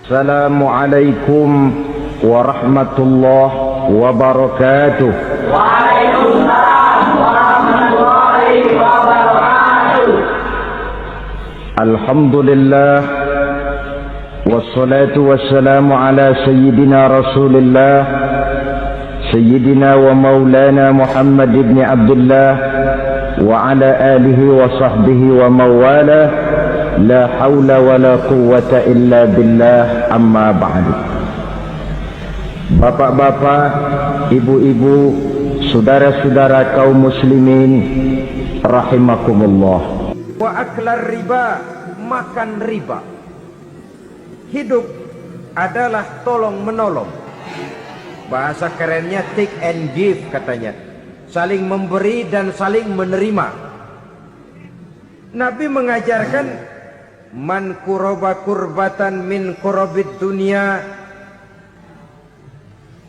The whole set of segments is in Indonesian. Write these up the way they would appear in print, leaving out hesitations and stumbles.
Assalamualaikum warahmatullahi wabarakatuh. Waalaikumsalam warahmatullahi wabarakatuh. Alhamdulillah wassalatu wassalamu ala sayyidina Rasulillah sayyidina wa maulana Muhammad ibn Abdullah wa ala alihi wa sahbihi wa mawala. La hawla wa la quwwata illa billah, amma ba'du. Bapak-bapak, ibu-ibu, saudara-saudara kaum muslimin rahimakumullah. Wa aklar riba, makan riba. Hidup adalah tolong menolong. Bahasa kerennya take and give katanya. Saling memberi dan saling menerima. Nabi mengajarkan man kuraba kurbatan min kurabid dunya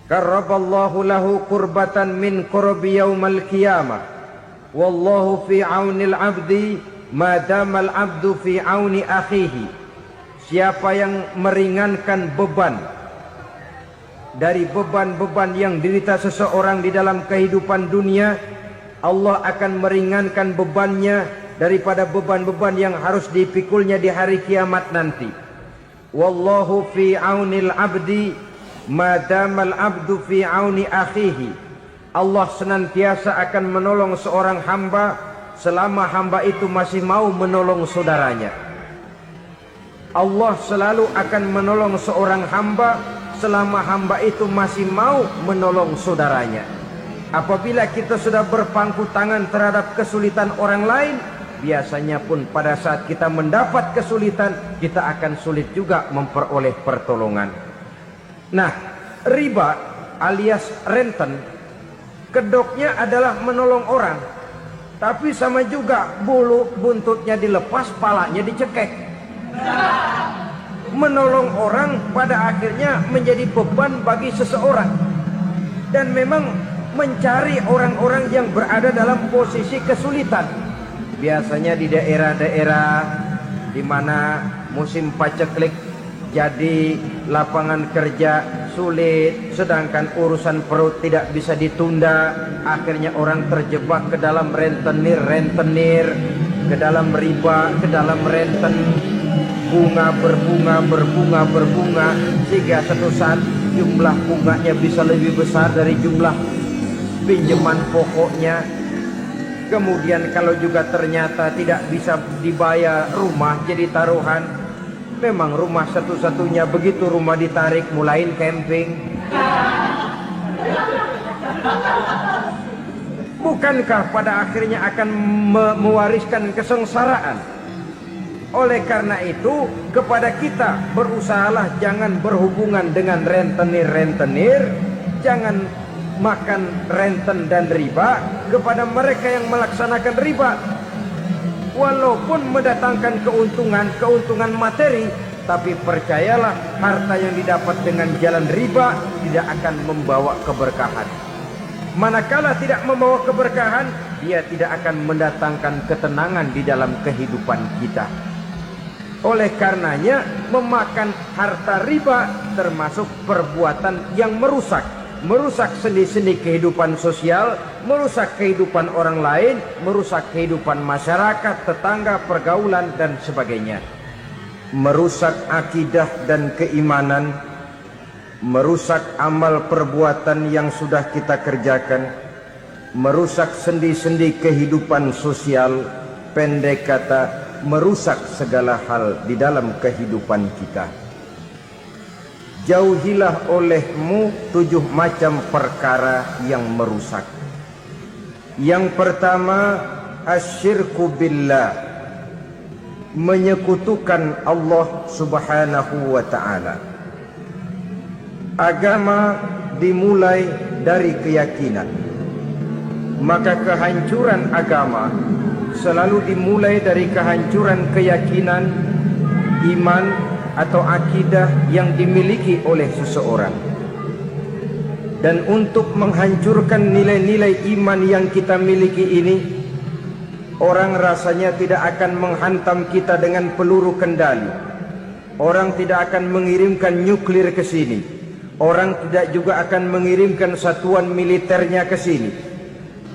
karaballahu lahu kurbatan min kurabi yaumal qiyamah wallahu fi aunil abdi madamal abdu fi auni akhihi. Siapa yang meringankan beban dari beban-beban yang dirita seseorang di dalam kehidupan dunia, Allah akan meringankan bebannya daripada beban-beban yang harus dipikulnya di hari kiamat nanti. Wallahu fi aunil abdi madamal abdu fi auni akhihi. Allah senantiasa akan menolong seorang hamba selama hamba itu masih mau menolong saudaranya. Allah selalu akan menolong seorang hamba selama hamba itu masih mau menolong saudaranya. Apabila kita sudah berpangku tangan terhadap kesulitan orang lain, biasanya pun pada saat kita mendapat kesulitan, kita akan sulit juga memperoleh pertolongan. Nah, riba alias renten, kedoknya adalah menolong orang, tapi sama juga bulu buntutnya dilepas, palanya dicekek. Menolong orang pada akhirnya menjadi beban bagi seseorang. Dan memang mencari orang-orang yang berada dalam posisi kesulitan. Biasanya di daerah-daerah di mana musim paceklik jadi lapangan kerja sulit, sedangkan urusan perut tidak bisa ditunda, akhirnya orang terjebak ke dalam rentenir, ke dalam riba, ke dalam renten, bunga berbunga, sehingga satu saat jumlah bunganya bisa lebih besar dari jumlah pinjaman pokoknya. Kemudian kalau juga ternyata tidak bisa dibayar, rumah jadi taruhan. Memang rumah satu-satunya, begitu rumah ditarik mulain camping. Bukankah pada akhirnya akan mewariskan kesengsaraan? Oleh karena itu, kepada kita berusahalah jangan berhubungan dengan rentenir, jangan makan renten dan riba. Kepada mereka yang melaksanakan riba, walaupun mendatangkan keuntungan materi, tapi percayalah harta yang didapat dengan jalan riba tidak akan membawa keberkahan. Manakala tidak membawa keberkahan, dia tidak akan mendatangkan ketenangan di dalam kehidupan kita. Oleh karenanya, memakan harta riba termasuk perbuatan yang merusak sendi-sendi kehidupan sosial, merusak kehidupan orang lain, merusak kehidupan masyarakat, tetangga, pergaulan, dan sebagainya. Merusak akidah dan keimanan, merusak amal perbuatan yang sudah kita kerjakan, merusak sendi-sendi kehidupan sosial, pendek kata, merusak segala hal di dalam kehidupan kita. Jauhilah olehmu 7 macam perkara yang merusak. Yang pertama, asyirku billah, menyekutukan Allah subhanahu wa ta'ala. Agama dimulai dari keyakinan, maka kehancuran agama selalu dimulai dari kehancuran keyakinan, iman atau akidah yang dimiliki oleh seseorang. Dan untuk menghancurkan nilai-nilai iman yang kita miliki ini, orang rasanya tidak akan menghantam kita dengan peluru kendali, Orang tidak akan mengirimkan nuklir ke sini. Orang tidak juga akan mengirimkan satuan militernya ke sini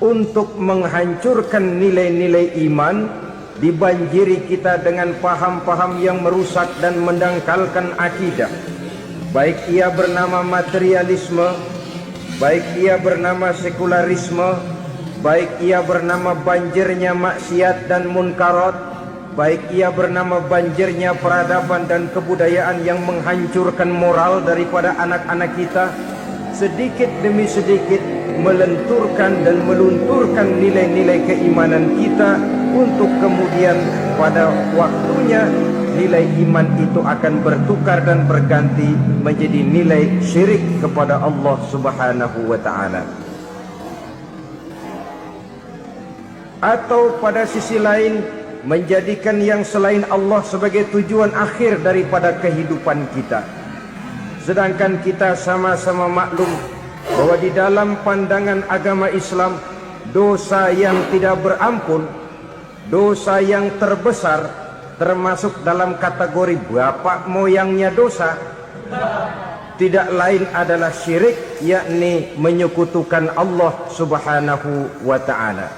untuk menghancurkan nilai-nilai iman, dibanjiri kita dengan paham-paham yang merusak dan mendangkalkan akidah. Baik ia bernama materialisme, baik ia bernama sekularisme, baik ia bernama banjirnya maksiat dan munkarat, baik ia bernama banjirnya peradaban dan kebudayaan yang menghancurkan moral daripada anak-anak kita, sedikit demi sedikit melenturkan dan melunturkan nilai-nilai keimanan kita, untuk kemudian pada waktunya nilai iman itu akan bertukar dan berganti menjadi nilai syirik kepada Allah Subhanahu wa ta'ala. Atau pada sisi lain, menjadikan yang selain Allah sebagai tujuan akhir daripada kehidupan kita. Sedangkan kita sama-sama maklum bahwa di dalam pandangan agama Islam, dosa yang tidak berampun, dosa yang terbesar, termasuk dalam kategori bapak moyangnya dosa, tidak lain adalah syirik, yakni menyekutukan Allah Subhanahu wa ta'ala.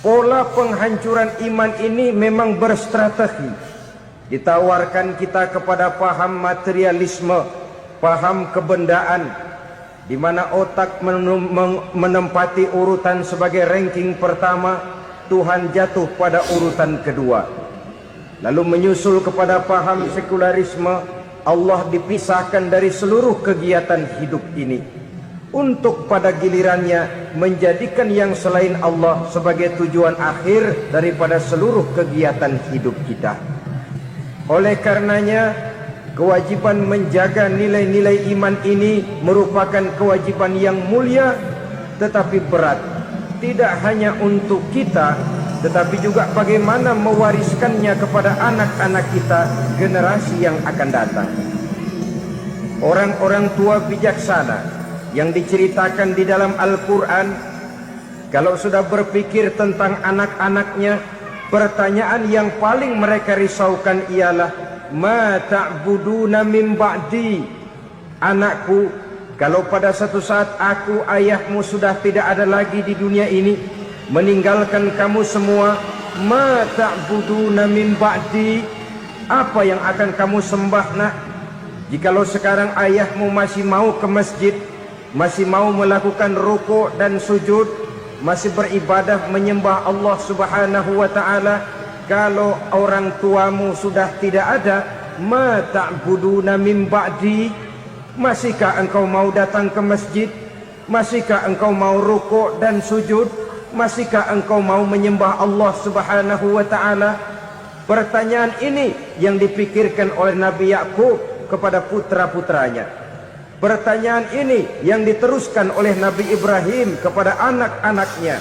Pola penghancuran iman ini memang berstrategi. Ditawarkan kita kepada paham materialisme, paham kebendaan, di mana otak menempati urutan sebagai ranking pertama, Tuhan jatuh pada urutan kedua. Lalu menyusul kepada paham sekularisme, Allah dipisahkan dari seluruh kegiatan hidup ini, untuk pada gilirannya menjadikan yang selain Allah sebagai tujuan akhir daripada seluruh kegiatan hidup kita. Oleh karenanya, kewajiban menjaga nilai-nilai iman ini merupakan kewajiban yang mulia tetapi berat, tidak hanya untuk kita, tetapi juga bagaimana mewariskannya kepada anak-anak kita, generasi yang akan datang. Orang-orang tua bijaksana yang diceritakan di dalam Al-Quran, kalau sudah berpikir tentang anak-anaknya, pertanyaan yang paling mereka risaukan ialah, ma ta'buduna min ba'di. Anakku, kalau pada satu saat aku, ayahmu sudah tidak ada lagi di dunia ini, meninggalkan kamu semua, ma ta'buduna min ba'di, apa yang akan kamu sembah nak? Jikalau sekarang ayahmu masih mau ke masjid, masih mau melakukan rukuk dan sujud, masih beribadah menyembah Allah Subhanahu wa ta'ala, kalau orang tuamu sudah tidak ada, ma ta'buduna min ba'di, masihkah engkau mau datang ke masjid? Masihkah engkau mau rukuk dan sujud? Masihkah engkau mau menyembah Allah Subhanahu wa ta'ala? Pertanyaan ini yang dipikirkan oleh Nabi Yakub kepada putra-putranya. Pertanyaan ini yang diteruskan oleh Nabi Ibrahim kepada anak-anaknya.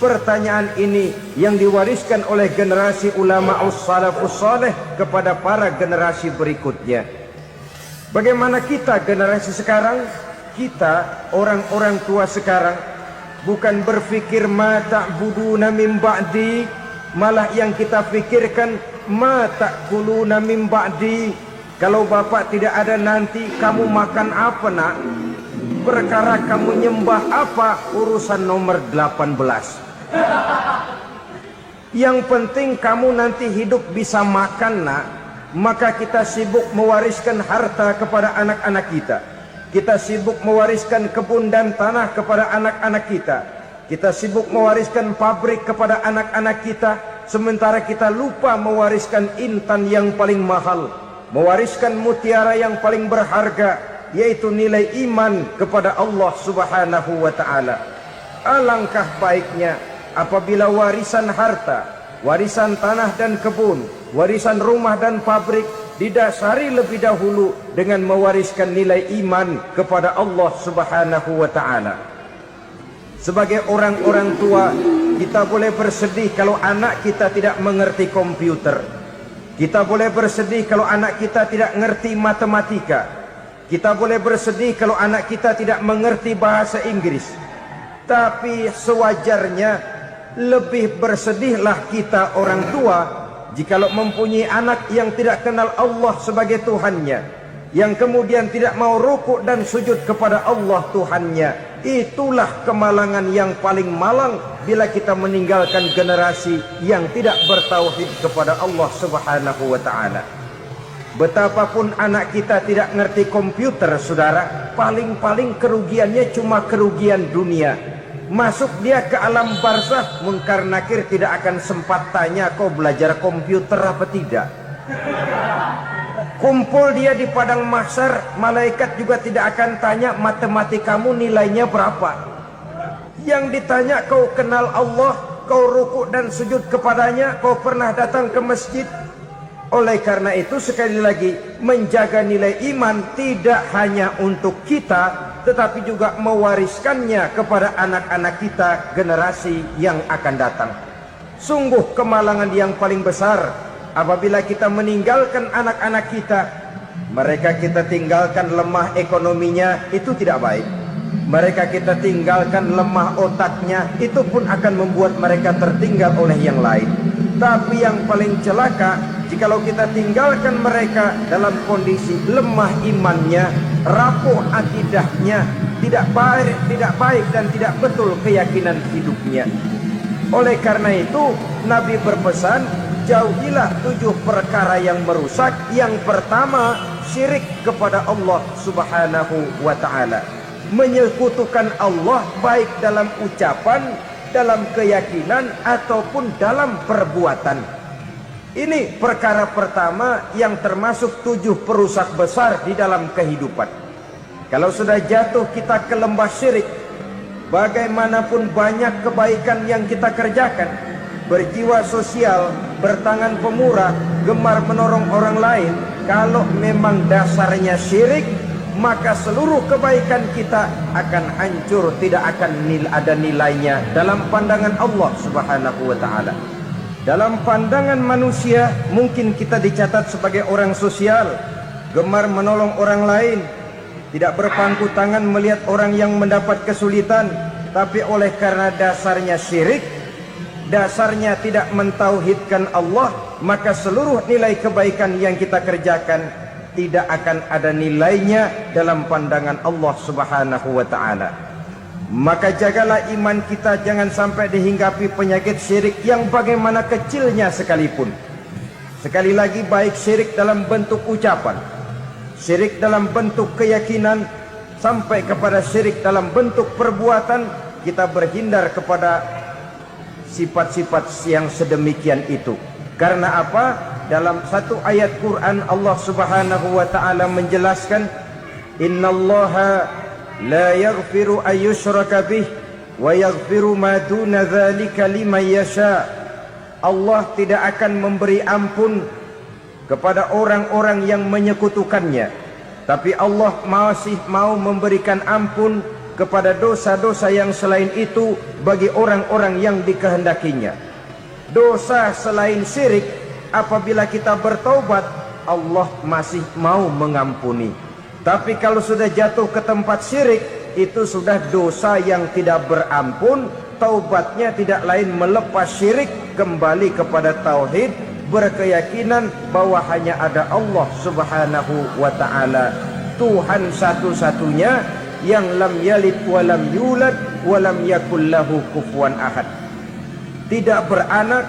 Pertanyaan ini yang diwariskan oleh generasi ulama salafus saleh kepada para generasi berikutnya. Bagaimana kita generasi sekarang? Kita orang-orang tua sekarang bukan berfikir ma ta'buduna min ba'di, malah yang kita pikirkan ma ta'kuluna min ba'di. Kalau bapak tidak ada nanti kamu makan apa nak? Perkara kamu nyembah apa, urusan nomor 18. Yang penting kamu nanti hidup bisa makan nak. Maka kita sibuk mewariskan harta kepada anak-anak kita. Kita sibuk mewariskan kebun dan tanah kepada anak-anak kita. Kita sibuk mewariskan pabrik kepada anak-anak kita, sementara kita lupa mewariskan intan yang paling mahal, mewariskan mutiara yang paling berharga, yaitu nilai iman kepada Allah Subhanahu wa ta'ala. Alangkah baiknya apabila warisan harta, warisan tanah dan kebun, warisan rumah dan pabrik didasari lebih dahulu dengan mewariskan nilai iman kepada Allah Subhanahu wa ta'ala. Sebagai orang-orang tua, kita boleh bersedih kalau anak kita tidak mengerti komputer. Kita boleh bersedih kalau anak kita tidak mengerti matematika. Kita boleh bersedih kalau anak kita tidak mengerti bahasa Inggris. Tapi sewajarnya lebih bersedihlah kita orang tua jikalau mempunyai anak yang tidak kenal Allah sebagai Tuhannya, yang kemudian tidak mau rukuk dan sujud kepada Allah Tuhannya, itulah kemalangan yang paling malang bila kita meninggalkan generasi yang tidak bertauhid kepada Allah Subhanahu wa ta'ala. Betapapun anak kita tidak ngerti komputer, saudara, paling-paling kerugiannya cuma kerugian dunia. Masuk dia ke alam barzakh, Munkar Nakir tidak akan sempat tanya kau belajar komputer apa tidak. Kumpul dia di padang mahsyar, malaikat juga tidak akan tanya matematikamu nilainya berapa. Yang ditanya kau kenal Allah, kau rukuk dan sujud kepadanya, kau pernah datang ke masjid. Oleh karena itu sekali lagi, menjaga nilai iman tidak hanya untuk kita, tetapi juga mewariskannya kepada anak-anak kita, generasi yang akan datang. Sungguh kemalangan yang paling besar apabila kita meninggalkan anak-anak kita. Mereka kita tinggalkan lemah ekonominya, itu tidak baik. Mereka kita tinggalkan lemah otaknya, itu pun akan membuat mereka tertinggal oleh yang lain. Tapi yang paling celaka, jikalau kita tinggalkan mereka dalam kondisi lemah imannya, rapuh akidahnya, tidak baik dan tidak betul keyakinan hidupnya. Oleh karena itu, Nabi berpesan, jauhilah 7 perkara yang merusak. Yang pertama, syirik kepada Allah Subhanahu wa ta'ala. Menyekutukan Allah baik dalam ucapan, dalam keyakinan, ataupun dalam perbuatan. Ini perkara pertama yang termasuk 7 perusak besar di dalam kehidupan. Kalau sudah jatuh kita ke lembah syirik, bagaimanapun banyak kebaikan yang kita kerjakan, berjiwa sosial, bertangan pemurah, gemar menolong orang lain, kalau memang dasarnya syirik, maka seluruh kebaikan kita akan hancur, tidak akan ada nilainya dalam pandangan Allah Subhanahu wa ta'ala. Dalam pandangan manusia, mungkin kita dicatat sebagai orang sosial, gemar menolong orang lain, tidak berpangku tangan melihat orang yang mendapat kesulitan. Tapi oleh karena dasarnya syirik, dasarnya tidak mentauhidkan Allah, maka seluruh nilai kebaikan yang kita kerjakan tidak akan ada nilainya dalam pandangan Allah Subhanahu wa ta'ala. Maka jagalah iman kita, jangan sampai dihinggapi penyakit syirik yang bagaimana kecilnya sekalipun. Sekali lagi, baik syirik dalam bentuk ucapan, syirik dalam bentuk keyakinan, sampai kepada syirik dalam bentuk perbuatan, kita berhindar kepada sifat-sifat yang sedemikian itu. Karena apa? Dalam satu ayat Quran Allah Subhanahu wa ta'ala menjelaskan, innallaha la yaghfiru ayyushraka bih wa yaghfiru ma duna dzalika liman yasha. Allah tidak akan memberi ampun kepada orang-orang yang menyekutukannya, tapi Allah masih mau memberikan ampun kepada dosa-dosa yang selain itu bagi orang-orang yang dikehendakinya. Dosa selain syirik, apabila kita bertaubat, Allah masih mau mengampuni. Tapi kalau sudah jatuh ke tempat syirik, itu sudah dosa yang tidak berampun. Taubatnya tidak lain melepas syirik, kembali kepada tauhid, berkeyakinan bahwa hanya ada Allah Subhanahu wa ta'ala, Tuhan satu-satunya, yang lam yalid walam yulad walam yakul lahu kufuwan ahad. Tidak beranak,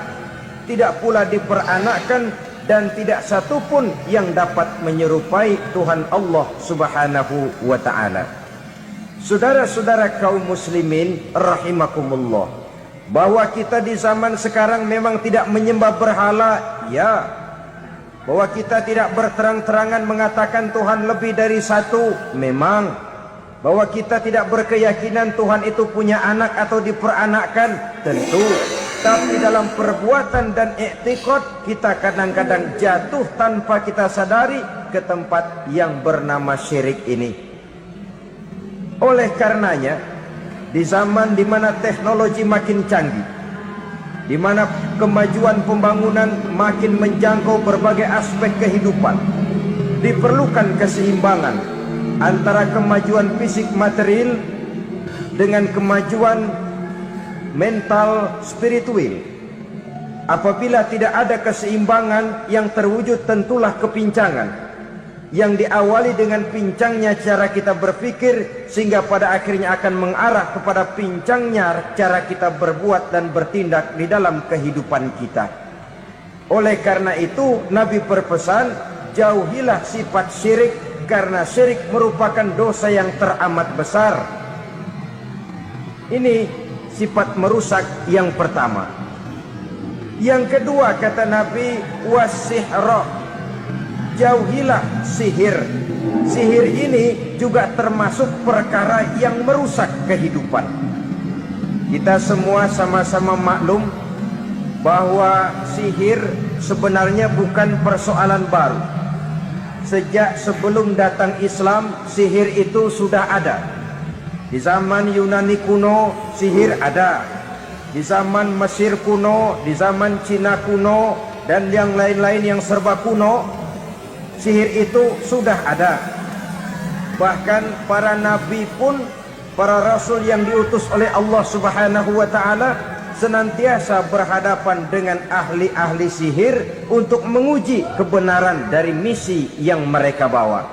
tidak pula diperanakkan, dan tidak satupun yang dapat menyerupai Tuhan Allah Subhanahu wa ta'ala. Saudara-saudara kaum muslimin rahimakumullah, bahwa kita di zaman sekarang memang tidak menyembah berhala, ya. Bahwa kita tidak berterang-terangan mengatakan Tuhan lebih dari satu, memang. Bahwa kita tidak berkeyakinan Tuhan itu punya anak atau diperanakkan, tentu. Tapi dalam perbuatan dan i'tiqad, kita kadang-kadang jatuh tanpa kita sadari ke tempat yang bernama syirik ini. Oleh karenanya, di zaman di mana teknologi makin canggih, di mana kemajuan pembangunan makin menjangkau berbagai aspek kehidupan, diperlukan keseimbangan antara kemajuan fisik material dengan kemajuan mental spiritual. Apabila tidak ada keseimbangan yang terwujud, tentulah kepincangan yang diawali dengan pincangnya cara kita berpikir, sehingga pada akhirnya akan mengarah kepada pincangnya cara kita berbuat dan bertindak di dalam kehidupan kita. Oleh karena itu Nabi berpesan, jauhilah sifat syirik, karena syirik merupakan dosa yang teramat besar. Ini sifat merusak yang pertama. Yang kedua, kata Nabi, wasihra, jauhilah sihir. Sihir ini juga termasuk perkara yang merusak kehidupan. Kita semua sama-sama maklum bahwa sihir sebenarnya bukan persoalan baru. Sejak sebelum datang Islam, sihir itu sudah ada. Di zaman Yunani kuno, sihir ada. Di zaman Mesir kuno, di zaman Cina kuno, dan yang lain-lain yang serba kuno, sihir itu sudah ada. Bahkan para nabi pun, para rasul yang diutus oleh Allah Subhanahu wa ta'ala, senantiasa berhadapan dengan ahli-ahli sihir untuk menguji kebenaran dari misi yang mereka bawa.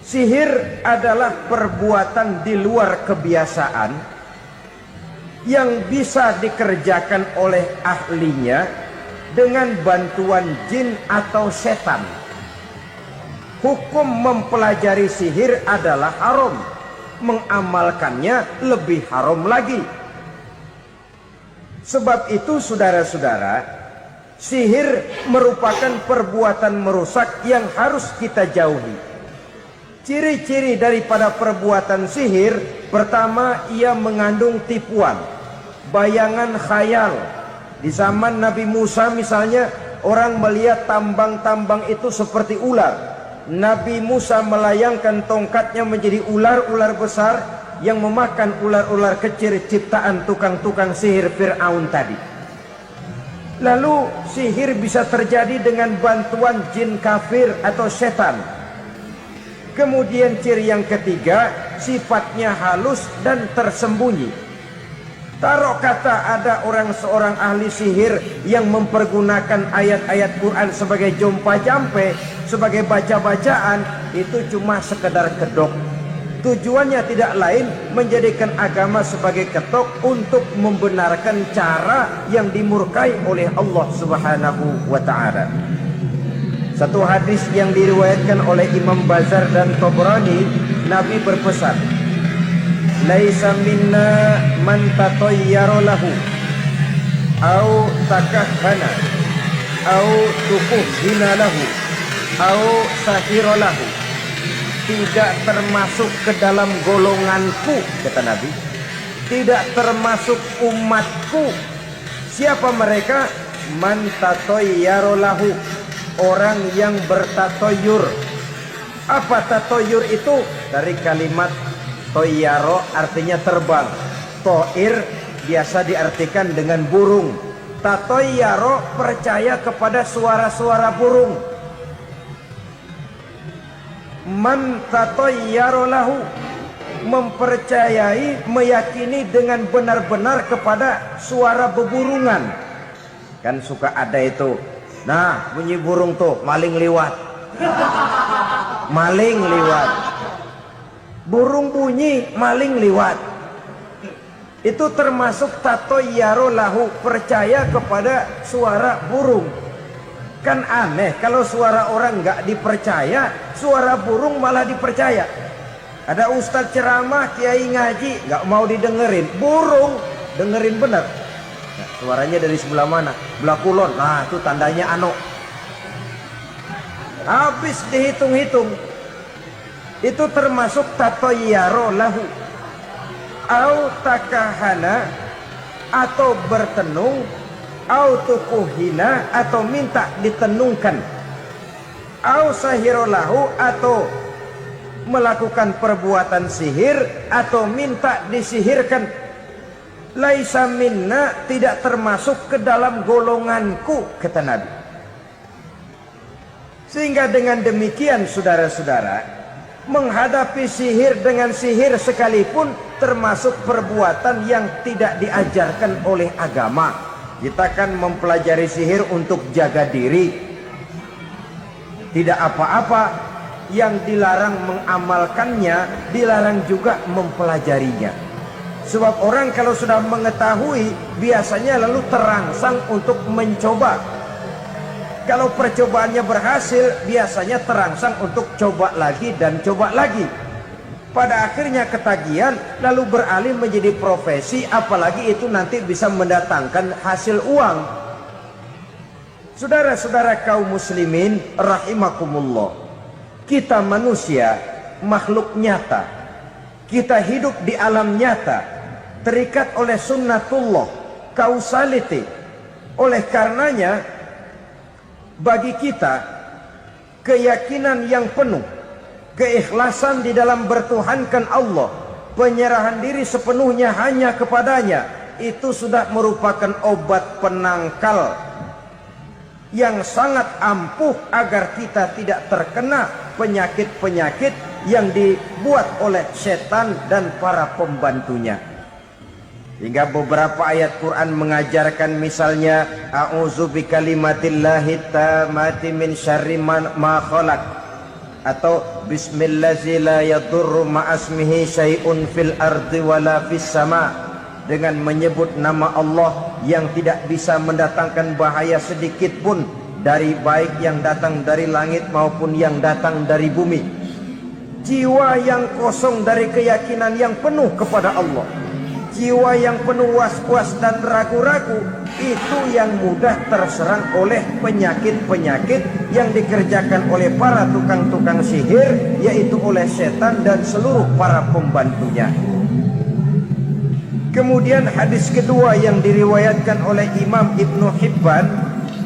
Sihir adalah perbuatan di luar kebiasaan yang bisa dikerjakan oleh ahlinya dengan bantuan jin atau setan. Hukum mempelajari sihir adalah haram, mengamalkannya lebih haram lagi. Sebab itu saudara-saudara, sihir merupakan perbuatan merusak yang harus kita jauhi. Ciri-ciri daripada perbuatan sihir, pertama, ia mengandung tipuan, bayangan khayal. Di zaman Nabi Musa misalnya, orang melihat tambang-tambang itu seperti ular. Nabi Musa melayangkan tongkatnya menjadi ular-ular besar yang memakan ular-ular kecil ciptaan tukang-tukang sihir Fir'aun tadi. Lalu sihir bisa terjadi dengan bantuan jin kafir atau setan. Kemudian ciri yang ketiga, sifatnya halus dan tersembunyi. Taruh kata ada seorang ahli sihir yang mempergunakan ayat-ayat Quran sebagai jompa jampe, sebagai baca-bacaan, itu cuma sekedar kedok. Tujuannya tidak lain menjadikan agama sebagai ketok untuk membenarkan cara yang dimurkai oleh Allah Subhanahu wa ta'ala. Satu hadis yang diriwayatkan oleh Imam Bazar dan Tabrani, Nabi berpesan, laisa minna man tatayyara lahu au takahhana au tukuhhina lahu au sahira lahu. Tidak termasuk ke dalam golonganku, kata Nabi. Tidak termasuk umatku. Siapa mereka? Man tatayyara lahu, orang yang bertatoyur. Apa tatoyur itu? Dari kalimat toyaro, artinya terbang. Toir biasa diartikan dengan burung. Tatoyaro percaya kepada suara-suara burung. Man tatoyaro lahu, mempercayai, meyakini dengan benar-benar kepada suara beburungan. Kan suka ada itu, nah bunyi burung tuh, maling liwat. Maling liwat. Burung bunyi, maling liwat. Itu termasuk tatoyaro lahu, percaya kepada suara burung. Kan aneh kalau suara orang nggak dipercaya, suara burung malah dipercaya. Ada ustadz ceramah, kiai ngaji, nggak mau didengerin, burung dengerin bener. Nah, suaranya dari sebelah mana? Belah kulon. Nah, itu tandanya ano. Habis dihitung-hitung, itu termasuk tatoyaro lahu. Au takahana, atau bertenung, au tukuhina, atau minta ditenungkan, au sahirolahu, atau melakukan perbuatan sihir, atau minta disihirkan. Laisa minna, tidak termasuk ke dalam golonganku, kata Nabi. Sehingga dengan demikian saudara-saudara, menghadapi sihir dengan sihir sekalipun termasuk perbuatan yang tidak diajarkan oleh agama. Kita kan mempelajari sihir untuk jaga diri. Tidak apa-apa. Yang dilarang mengamalkannya, dilarang juga mempelajarinya. Sebab orang kalau sudah mengetahui, biasanya lalu terangsang untuk mencoba. Kalau percobaannya berhasil, biasanya terangsang untuk coba lagi dan coba lagi. Pada akhirnya ketagihan, lalu beralih menjadi profesi, apalagi itu nanti bisa mendatangkan hasil uang. Saudara-saudara kaum muslimin rahimakumullah, kita manusia makhluk nyata. Kita hidup di alam nyata, terikat oleh sunnatullah, causality. Oleh karenanya, bagi kita keyakinan yang penuh, keikhlasan di dalam bertuhankan Allah, penyerahan diri sepenuhnya hanya kepadanya, itu sudah merupakan obat penangkal yang sangat ampuh agar kita tidak terkena penyakit-penyakit yang dibuat oleh setan dan para pembantunya. Hingga beberapa ayat Quran mengajarkan, misalnya a'udzu bikalimatillahi tammati min syarri ma khalaq, atau bismillazi la yadurru ma'asmihi syai'un fil ardi wala fis sama, dengan menyebut nama Allah yang tidak bisa mendatangkan bahaya sedikit pun, dari baik yang datang dari langit maupun yang datang dari bumi. Jiwa yang kosong dari keyakinan yang penuh kepada Allah, jiwa yang penuh was-was dan ragu-ragu, itu yang mudah terserang oleh penyakit-penyakit yang dikerjakan oleh para tukang-tukang sihir, yaitu oleh setan dan seluruh para pembantunya. Kemudian hadis kedua yang diriwayatkan oleh Imam Ibnu Hibban,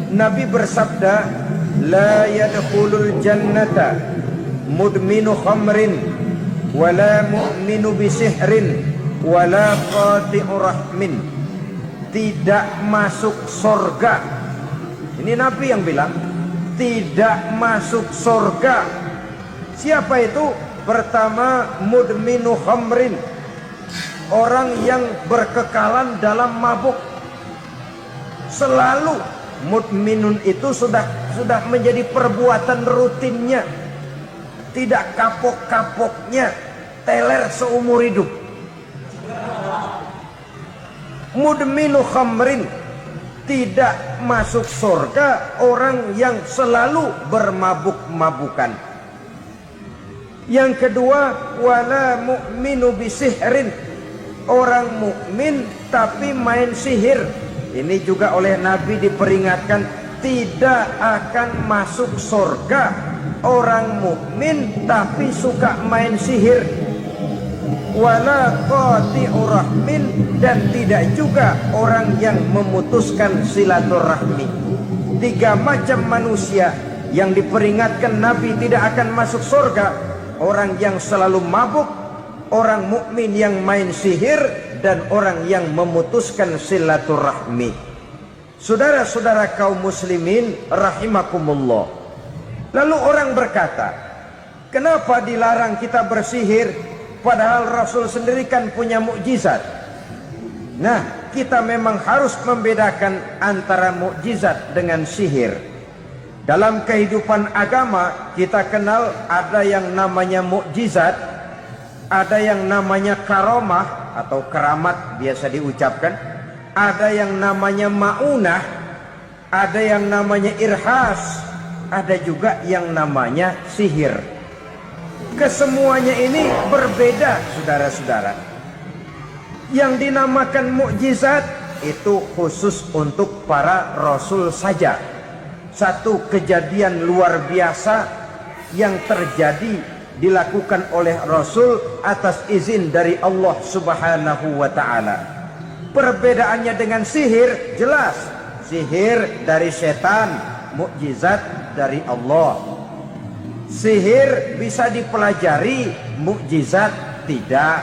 Nabi bersabda, la yadkhulul jannata mudminu khamrin wala mu'minu bisihrin wala qati'u rahmin. Tidak masuk surga. Ini Nabi yang bilang, tidak masuk surga. Siapa itu? Pertama, mudminu khamrin, orang yang berkekalan dalam mabuk. Selalu mudminun itu sudah menjadi perbuatan rutinnya, tidak kapok-kapoknya, teler seumur hidup. Mudminu khamrin, tidak masuk surga orang yang selalu bermabuk-mabukan. Yang kedua, wala mu'minu bisihrin, orang mukmin tapi main sihir. Ini juga oleh Nabi diperingatkan, tidak akan masuk surga orang mukmin tapi suka main sihir. Wala qati'u rahmin, dan tidak juga orang yang memutuskan silaturahmi. 3 macam manusia yang diperingatkan Nabi tidak akan masuk surga: orang yang selalu mabuk, orang mukmin yang main sihir, dan orang yang memutuskan silaturahmi. Saudara-saudara kaum muslimin rahimakumullah. Lalu orang berkata, kenapa dilarang kita bersihir padahal Rasul sendiri kan punya mukjizat? Nah, kita memang harus membedakan antara mukjizat dengan sihir. Dalam kehidupan agama kita kenal ada yang namanya mukjizat, ada yang namanya karomah atau keramat biasa diucapkan, ada yang namanya maunah, ada yang namanya irhas, ada juga yang namanya sihir. Kesemuanya ini berbeda, saudara-saudara. Yang dinamakan mukjizat itu khusus untuk para rasul saja. Satu kejadian luar biasa yang terjadi dilakukan oleh Rasul atas izin dari Allah Subhanahu wa ta'ala. Perbedaannya dengan sihir jelas. Sihir dari setan, mukjizat dari Allah. Sihir bisa dipelajari, mukjizat tidak.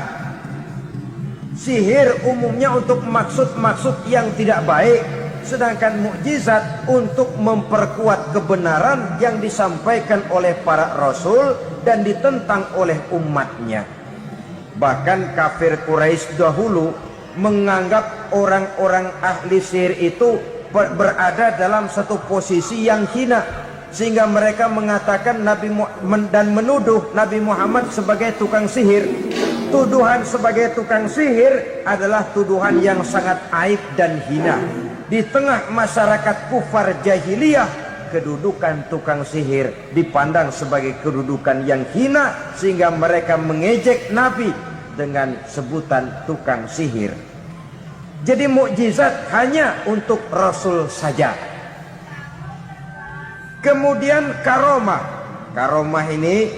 Sihir umumnya untuk maksud-maksud yang tidak baik, sedangkan mukjizat untuk memperkuat kebenaran yang disampaikan oleh para rasul dan ditentang oleh umatnya. Bahkan kafir Quraisy dahulu menganggap orang-orang ahli sihir itu berada dalam satu posisi yang hina, sehingga mereka mengatakan dan menuduh Nabi Muhammad sebagai tukang sihir. Tuduhan sebagai tukang sihir adalah tuduhan yang sangat aib dan hina. Di tengah masyarakat kufar jahiliyah, kedudukan tukang sihir dipandang sebagai kedudukan yang hina, sehingga mereka mengejek Nabi dengan sebutan tukang sihir. Jadi mukjizat hanya untuk Rasul saja. Kemudian karomah. Karomah ini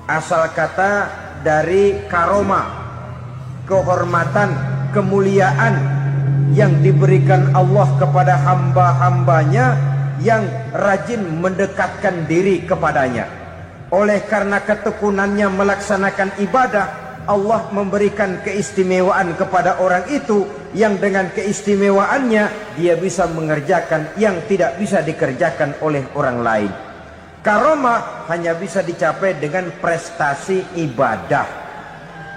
asal kata dari karomah, kehormatan, kemuliaan yang diberikan Allah kepada hamba-hambanya yang rajin mendekatkan diri kepadanya. Oleh karena ketekunannya melaksanakan ibadah, Allah memberikan keistimewaan kepada orang itu, yang dengan keistimewaannya dia bisa mengerjakan yang tidak bisa dikerjakan oleh orang lain. Karomah hanya bisa dicapai dengan prestasi ibadah.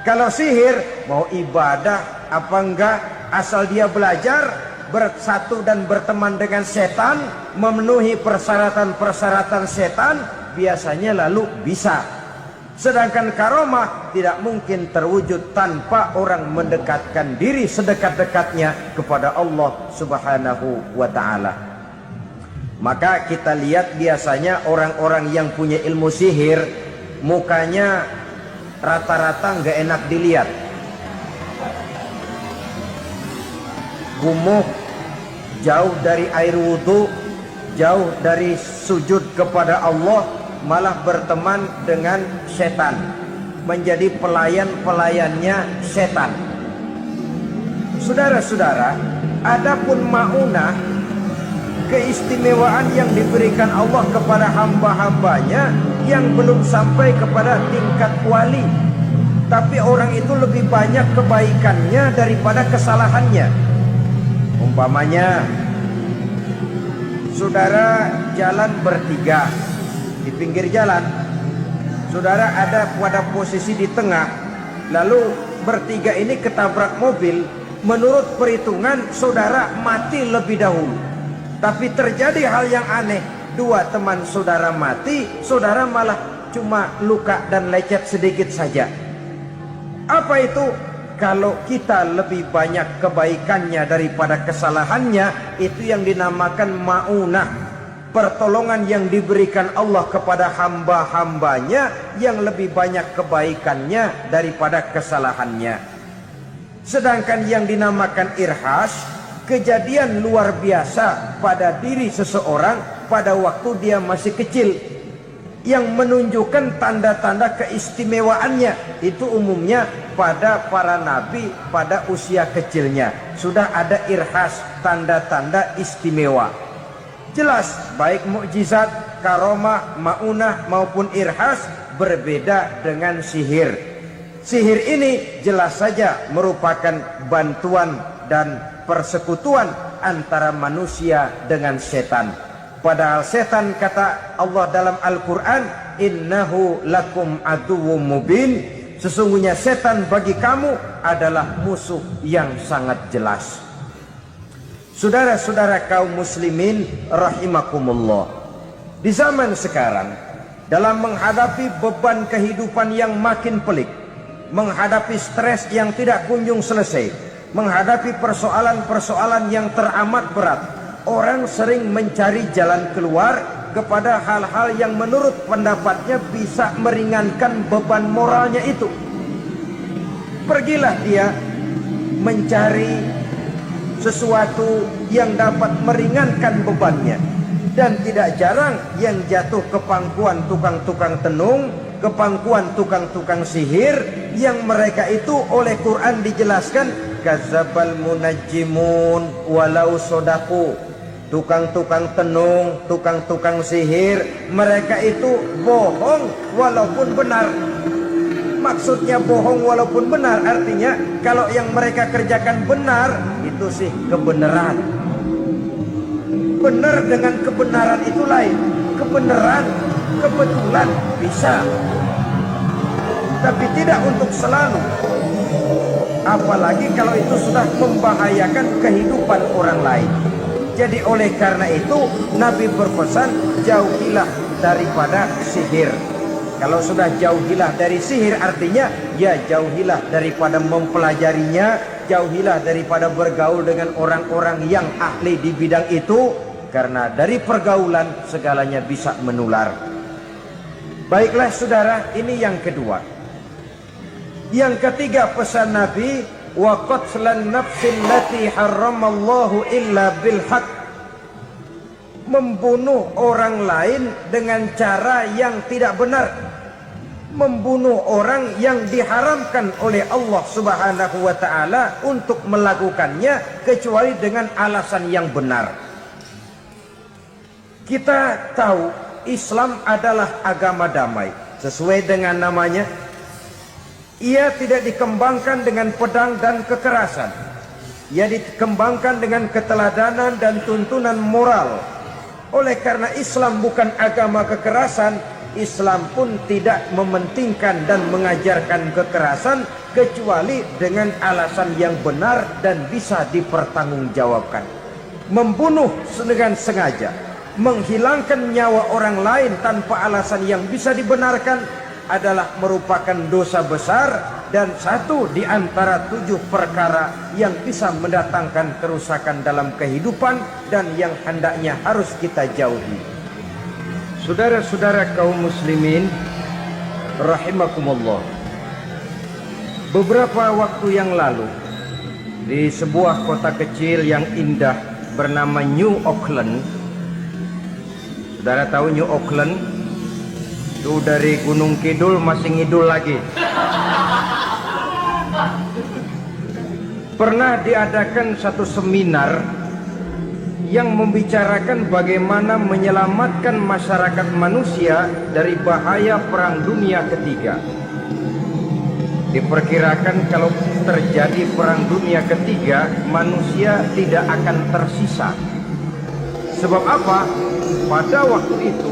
Kalau sihir, mau ibadah apa enggak, asal dia belajar, bersatu dan berteman dengan setan, memenuhi persyaratan-persyaratan setan, biasanya lalu bisa. Sedangkan karomah tidak mungkin terwujud tanpa orang mendekatkan diri sedekat-dekatnya kepada Allah Subhanahu wa ta'ala. Maka kita lihat biasanya orang-orang yang punya ilmu sihir, mukanya rata-rata nggak enak dilihat. Gumuh, jauh dari air wudhu, jauh dari sujud kepada Allah, malah berteman dengan setan, menjadi pelayan-pelayannya setan. Saudara-saudara, adapun maunah, keistimewaan yang diberikan Allah kepada hamba-hambanya yang belum sampai kepada tingkat wali, tapi orang itu lebih banyak kebaikannya daripada kesalahannya. Umpamanya, saudara jalan bertiga di pinggir jalan, saudara ada pada posisi di tengah, lalu bertiga ini ketabrak mobil. Menurut perhitungan saudara mati lebih dahulu, tapi terjadi hal yang aneh, dua teman saudara mati, saudara malah cuma luka dan lecet sedikit saja. Apa itu? Kalau kita lebih banyak kebaikannya daripada kesalahannya, itu yang dinamakan maunah, pertolongan yang diberikan Allah kepada hamba-hambanya yang lebih banyak kebaikannya daripada kesalahannya. Sedangkan yang dinamakan irhas, kejadian luar biasa pada diri seseorang pada waktu dia masih kecil, yang menunjukkan tanda-tanda keistimewaannya. Itu umumnya pada para nabi pada usia kecilnya sudah ada irhas, tanda-tanda istimewa. Jelas baik mukjizat, karomah, maunah maupun irhas berbeda dengan sihir. Sihir ini jelas saja merupakan bantuan dan persekutuan antara manusia dengan setan. Padahal setan, kata Allah dalam Al-Quran, innahu lakum aduwwum mubin, sesungguhnya setan bagi kamu adalah musuh yang sangat jelas. Saudara-saudara kaum muslimin rahimakumullah, di zaman sekarang dalam menghadapi beban kehidupan yang makin pelik, menghadapi stres yang tidak kunjung selesai, menghadapi persoalan-persoalan yang teramat berat, orang sering mencari jalan keluar kepada hal-hal yang menurut pendapatnya bisa meringankan beban moralnya itu. Pergilah dia mencari sesuatu yang dapat meringankan bebannya. Dan tidak jarang yang jatuh ke pangkuan tukang-tukang tenung, ke pangkuan tukang-tukang sihir, yang mereka itu oleh Quran dijelaskan kadzabal munajjimun walau sodaku. Tukang-tukang tenung, tukang-tukang sihir, mereka itu bohong walaupun benar. Maksudnya bohong walaupun benar, artinya kalau yang mereka kerjakan benar, itu sih kebenaran. Benar dengan kebenaran itu lain. Kebenaran, kebetulan bisa, tapi tidak untuk selalu. apalagi kalau itu sudah membahayakan kehidupan orang lain. Jadi oleh karena itu Nabi berpesan, jauhilah daripada sihir. Kalau sudah jauhilah dari sihir, artinya ya jauhilah daripada mempelajarinya, jauhilah daripada bergaul dengan orang-orang yang ahli di bidang itu, karena dari pergaulan segalanya bisa menular. Baiklah saudara, ini yang kedua. Yang ketiga pesan Nabi, wa qatlan nafsin lati haramallahu illa bil haq. Membunuh orang lain dengan cara yang tidak benar. Membunuh orang yang diharamkan oleh Allah Subhanahu wa taala untuk melakukannya kecuali dengan alasan yang benar. Kita tahu Islam adalah agama damai. Sesuai dengan namanya, ia tidak dikembangkan dengan pedang dan kekerasan. Ia dikembangkan dengan keteladanan dan tuntunan moral. Oleh karena Islam bukan agama kekerasan, Islam pun tidak mementingkan dan mengajarkan kekerasan kecuali dengan alasan yang benar dan bisa dipertanggungjawabkan. Membunuh dengan sengaja, menghilangkan nyawa orang lain tanpa alasan yang bisa dibenarkan adalah merupakan dosa besar dan satu di antara 7 perkara yang bisa mendatangkan kerusakan dalam kehidupan dan yang hendaknya harus kita jauhi. Saudara-saudara kaum muslimin rahimakumullah, beberapa waktu yang lalu di sebuah kota kecil yang indah bernama New Auckland. Saudara tahu New Auckland? Itu dari Gunung Kidul masih ngidul lagi. Pernah diadakan satu seminar yang membicarakan bagaimana menyelamatkan masyarakat manusia dari bahaya Perang Dunia Ketiga. Diperkirakan kalau terjadi Perang Dunia Ketiga, manusia tidak akan tersisa. Sebab apa? Pada waktu itu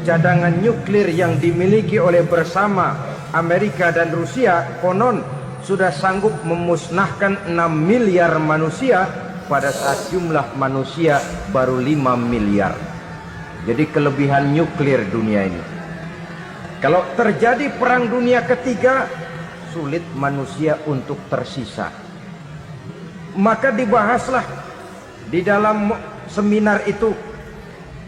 cadangan nuklir yang dimiliki oleh bersama Amerika dan Rusia konon sudah sanggup memusnahkan 6 miliar manusia pada saat jumlah manusia baru 5 miliar. Jadi kelebihan nuklir dunia ini. Kalau terjadi Perang Dunia Ketiga, sulit manusia untuk tersisa. Maka dibahaslah di dalam seminar itu,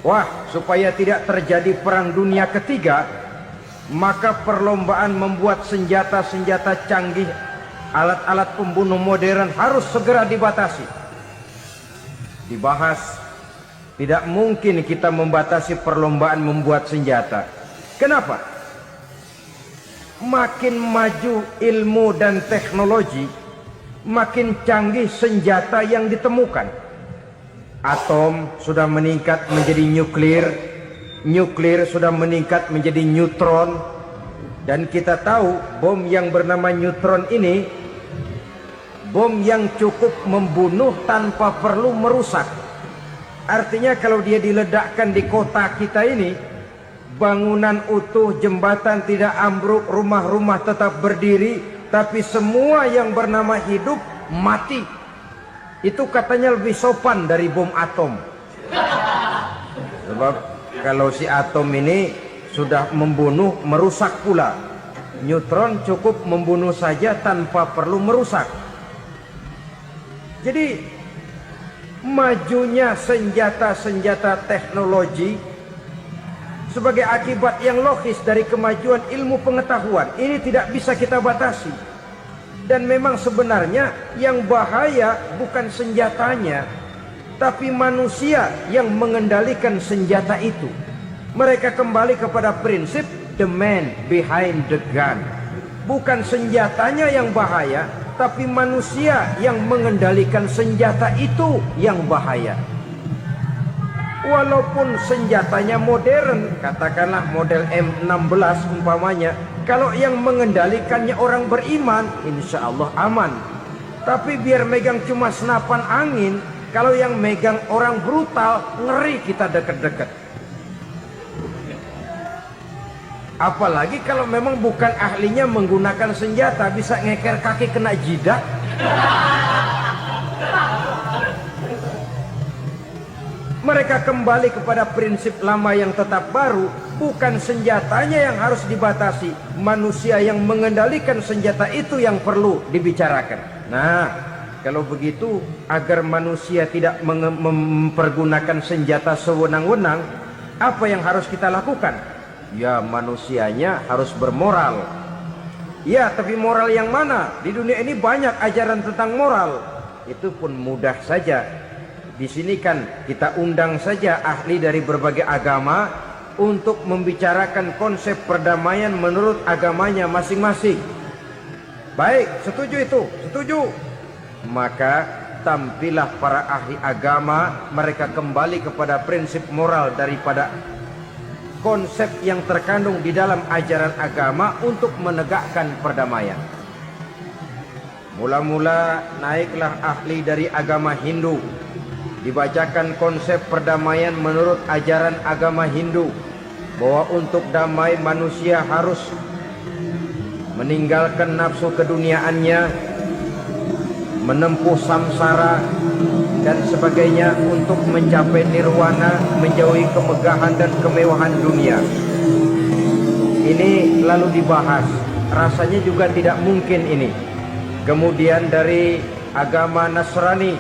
wah, supaya tidak terjadi Perang Dunia Ketiga, maka perlombaan membuat senjata-senjata canggih, alat-alat pembunuh modern harus segera dibatasi. Dibahas, tidak mungkin kita membatasi perlombaan membuat senjata. Kenapa? Makin maju ilmu dan teknologi, makin canggih senjata yang ditemukan. Atom sudah meningkat menjadi nuklir, nuklir sudah meningkat menjadi neutron, dan kita tahu bom yang bernama neutron ini bom yang cukup membunuh tanpa perlu merusak. Artinya kalau dia diledakkan di kota kita ini, bangunan utuh, jembatan tidak ambruk, rumah-rumah tetap berdiri, tapi semua yang bernama hidup mati. Itu katanya lebih sopan dari bom atom. Sebab kalau si atom ini sudah membunuh, merusak pula. Neutron cukup membunuh saja tanpa perlu merusak. Jadi majunya senjata-senjata teknologi sebagai akibat yang logis dari kemajuan ilmu pengetahuan ini tidak bisa kita batasi. Dan memang sebenarnya yang bahaya bukan senjatanya, tapi manusia yang mengendalikan senjata itu. Mereka kembali kepada prinsip the man behind the gun. Bukan senjatanya yang bahaya, tapi manusia yang mengendalikan senjata itu yang bahaya. Walaupun senjatanya modern, katakanlah model M16 umpamanya, kalau yang mengendalikannya orang beriman, insya Allah aman. Tapi biar megang cuma senapan angin, kalau yang megang orang brutal, ngeri kita deket-deket. Apalagi kalau memang bukan ahlinya menggunakan senjata, bisa ngeker kaki kena jidat. Mereka kembali kepada prinsip lama yang tetap baru. Bukan senjatanya yang harus dibatasi, manusia yang mengendalikan senjata itu yang perlu dibicarakan. Nah, kalau begitu, agar manusia tidak mempergunakan senjata sewenang-wenang, apa yang harus kita lakukan? Ya, manusianya harus bermoral. Ya, tapi moral yang mana? Di dunia ini banyak ajaran tentang moral. Itu pun mudah saja. Di sini kan kita undang saja ahli dari berbagai agama untuk membicarakan konsep perdamaian menurut agamanya masing-masing. Baik, setuju itu? Setuju. Maka tampillah para ahli agama, mereka kembali kepada prinsip moral daripada konsep yang terkandung di dalam ajaran agama untuk menegakkan perdamaian. Mula-mula naiklah ahli dari agama Hindu, dibacakan konsep perdamaian menurut ajaran agama Hindu, bahwa untuk damai manusia harus meninggalkan nafsu keduniaannya, menempuh samsara dan sebagainya untuk mencapai nirwana, menjauhi kemegahan dan kemewahan dunia. Ini lalu dibahas, rasanya juga tidak mungkin ini. Kemudian dari agama Nasrani,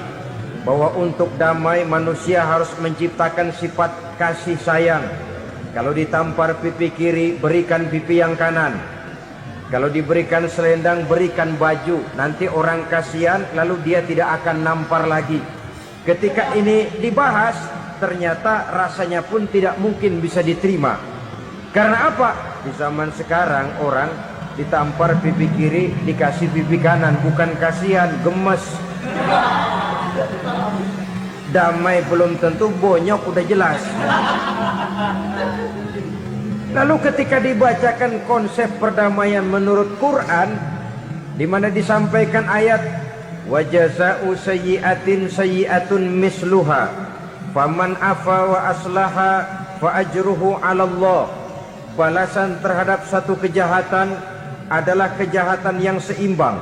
bahwa untuk damai manusia harus menciptakan sifat kasih sayang. Kalau ditampar pipi kiri, berikan pipi yang kanan. Kalau diberikan selendang, berikan baju. Nanti orang kasihan, lalu dia tidak akan nampar lagi. Ketika ini dibahas, ternyata rasanya pun tidak mungkin bisa diterima. Karena apa? Di zaman sekarang orang ditampar pipi kiri, dikasih pipi kanan. Bukan kasihan, gemes. Damai belum tentu, bonyok udah jelas. Lalu ketika dibacakan konsep perdamaian menurut Quran, di mana disampaikan ayat wa jazaa'u sayyi'atin sayyi'atun misluha faman afa wa aslaha fa ajruhu 'ala Allah. Balasan terhadap satu kejahatan adalah kejahatan yang seimbang.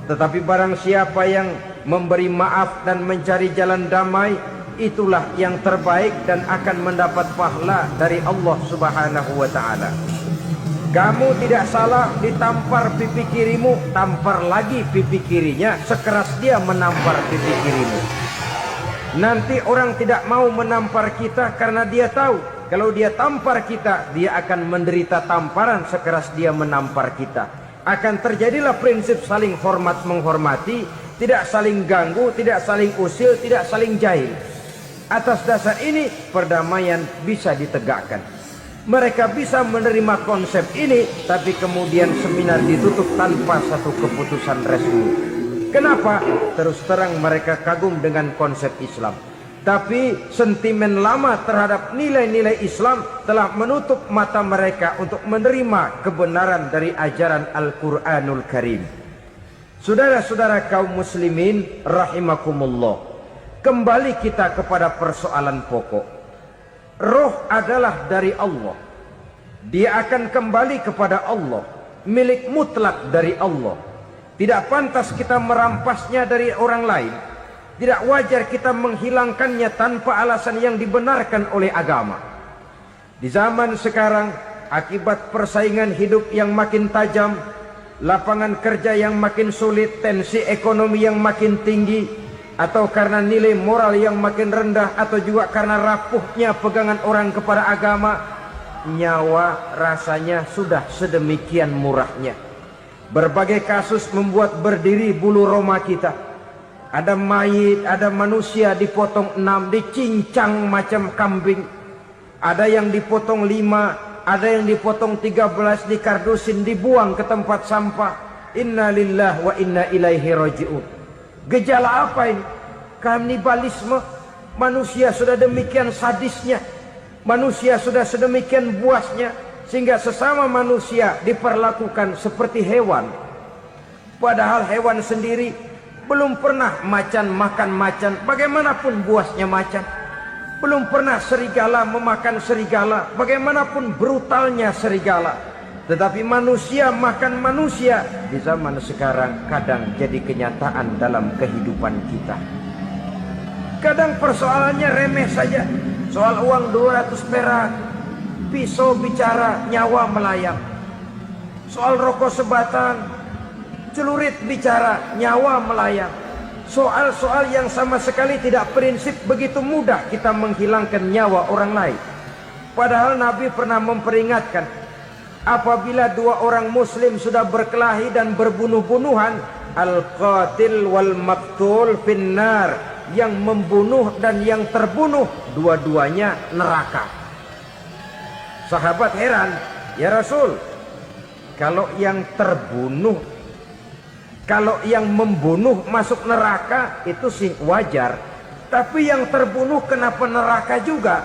Tetapi barang siapa yang memberi maaf dan mencari jalan damai, itulah yang terbaik dan akan mendapat pahala dari Allah Subhanahu wa ta'ala. Kamu tidak salah ditampar pipi kirimu, tampar lagi pipi kirinya sekeras dia menampar pipi kirimu. Nanti orang tidak mau menampar kita karena dia tahu kalau dia tampar kita, dia akan menderita tamparan sekeras dia menampar kita. Akan terjadilah prinsip saling hormat menghormati, tidak saling ganggu, tidak saling usil, tidak saling jahil. Atas dasar ini perdamaian bisa ditegakkan. Mereka bisa menerima konsep ini, tapi kemudian seminar ditutup tanpa satu keputusan resmi. Kenapa? Terus terang mereka kagum dengan konsep Islam, tapi sentimen lama terhadap nilai-nilai Islam telah menutup mata mereka untuk menerima kebenaran dari ajaran Al-Quranul Karim. Saudara-saudara kaum muslimin rahimakumullah, kembali kita kepada persoalan pokok. Roh adalah dari Allah. Dia akan kembali kepada Allah, milik mutlak dari Allah. Tidak pantas kita merampasnya dari orang lain. Tidak wajar kita menghilangkannya tanpa alasan yang dibenarkan oleh agama. Di zaman sekarang, akibat persaingan hidup yang makin tajam, lapangan kerja yang makin sulit, tensi ekonomi yang makin tinggi, atau karena nilai moral yang makin rendah, atau juga karena rapuhnya pegangan orang kepada agama, nyawa rasanya sudah sedemikian murahnya. Berbagai kasus membuat berdiri bulu roma kita. Ada mayit, ada manusia dipotong 6, dicincang macam kambing. Ada yang dipotong 5, ada yang dipotong 13, dikardusin, dibuang ke tempat sampah. Inna lillahi wa inna ilaihi raji'un. Gejala apa ini? Kanibalisme. Manusia sudah demikian sadisnya, manusia sudah sedemikian buasnya, sehingga sesama manusia diperlakukan seperti hewan. Padahal hewan sendiri belum pernah macan makan macan, bagaimanapun buasnya macan. Belum pernah serigala memakan serigala, bagaimanapun brutalnya serigala. Tetapi manusia makan manusia di zaman sekarang kadang jadi kenyataan dalam kehidupan kita. Kadang persoalannya remeh saja. Soal uang 200 perak, pisau bicara, nyawa melayang. Soal rokok sebatang, celurit bicara, nyawa melayang. Soal-soal yang sama sekali tidak prinsip, begitu mudah kita menghilangkan nyawa orang lain. Padahal Nabi pernah memperingatkan, apabila dua orang muslim sudah berkelahi dan berbunuh-bunuhan, al-qatil wal maktul finnar, yang membunuh dan yang terbunuh dua-duanya neraka. Sahabat heran, ya Rasul, kalau yang membunuh masuk neraka itu sih wajar, tapi yang terbunuh kenapa neraka juga?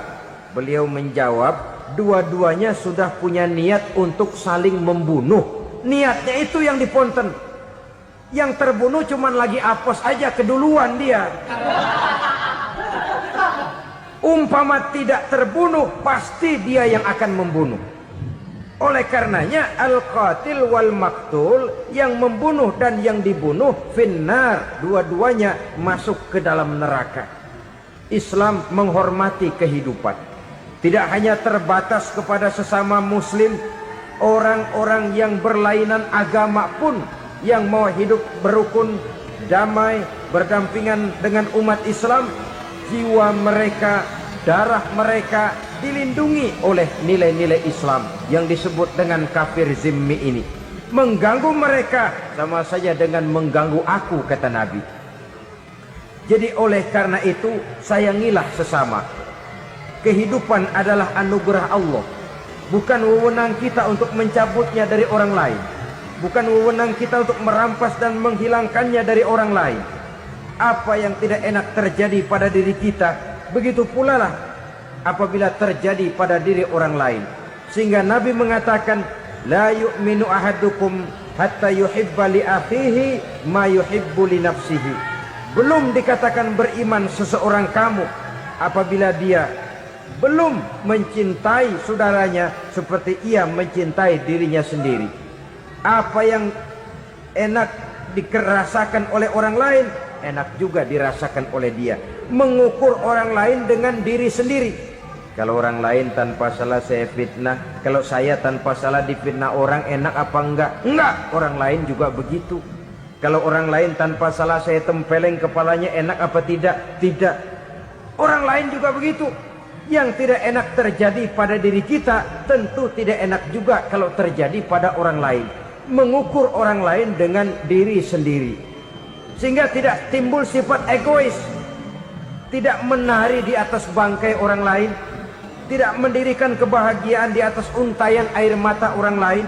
Beliau menjawab, dua-duanya sudah punya niat untuk saling membunuh. Niatnya itu yang diponten. Yang terbunuh cuman lagi apes aja, keduluan dia. Umpama tidak terbunuh, pasti dia yang akan membunuh. Oleh karenanya al-qatil wal maktul, yang membunuh dan yang dibunuh finnar, dua-duanya masuk ke dalam neraka. Islam menghormati kehidupan. Tidak hanya terbatas kepada sesama muslim, orang-orang yang berlainan agama pun yang mau hidup berukun, damai, berdampingan dengan umat Islam, jiwa mereka, darah mereka dilindungi oleh nilai-nilai Islam yang disebut dengan kafir zimmi ini. Mengganggu mereka sama saja dengan mengganggu aku, kata Nabi. Jadi oleh karena itu, sayangilah sesama. Kehidupan adalah anugerah Allah, bukan wewenang kita untuk mencabutnya dari orang lain, bukan wewenang kita untuk merampas dan menghilangkannya dari orang lain. Apa yang tidak enak terjadi pada diri kita, begitu pula lah apabila terjadi pada diri orang lain. Sehingga Nabi mengatakan, la yu'minu ahadukum hatta yuhibba li akhihi ma yuhibbu li nafsihi. Belum dikatakan beriman seseorang kamu apabila dia belum mencintai saudaranya seperti ia mencintai dirinya sendiri. Apa yang enak dirasakan oleh orang lain, enak juga dirasakan oleh dia. Mengukur orang lain dengan diri sendiri. Kalau orang lain tanpa salah saya fitnah, kalau saya tanpa salah difitnah orang, enak apa enggak? Enggak, orang lain juga begitu. Kalau orang lain tanpa salah saya tempeleng kepalanya, enak apa tidak? Tidak. Orang lain juga begitu. Yang tidak enak terjadi pada diri kita, tentu tidak enak juga kalau terjadi pada orang lain. Mengukur orang lain dengan diri sendiri, sehingga tidak timbul sifat egois, tidak menari di atas bangkai orang lain, tidak mendirikan kebahagiaan di atas untayan air mata orang lain.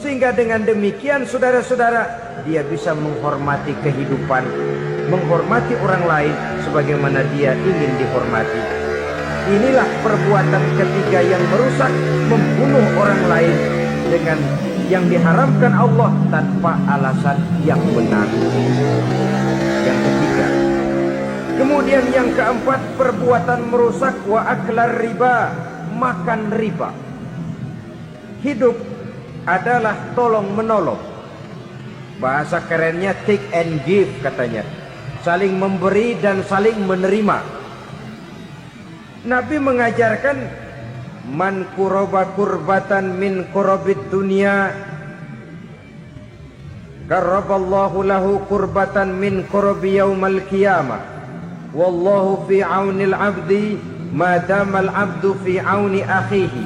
Sehingga dengan demikian saudara-saudara, dia bisa menghormati kehidupan, menghormati orang lain sebagaimana dia ingin dihormati. Inilah perbuatan ketiga yang merusak, membunuh orang lain dengan yang diharamkan Allah tanpa alasan yang benar. Yang ketiga. Kemudian yang keempat, perbuatan merusak wa aklar riba, makan riba. Hidup adalah tolong menolong. Bahasa kerennya take and give katanya. Saling memberi dan saling menerima. Nabi mengajarkan, man kuraba kurbatan min kurabid dunia karaballahu lahu kurbatan min kurabi yaumal qiyamah. Wallahu fi aunil abdi madamal abdu fi auni akhihi.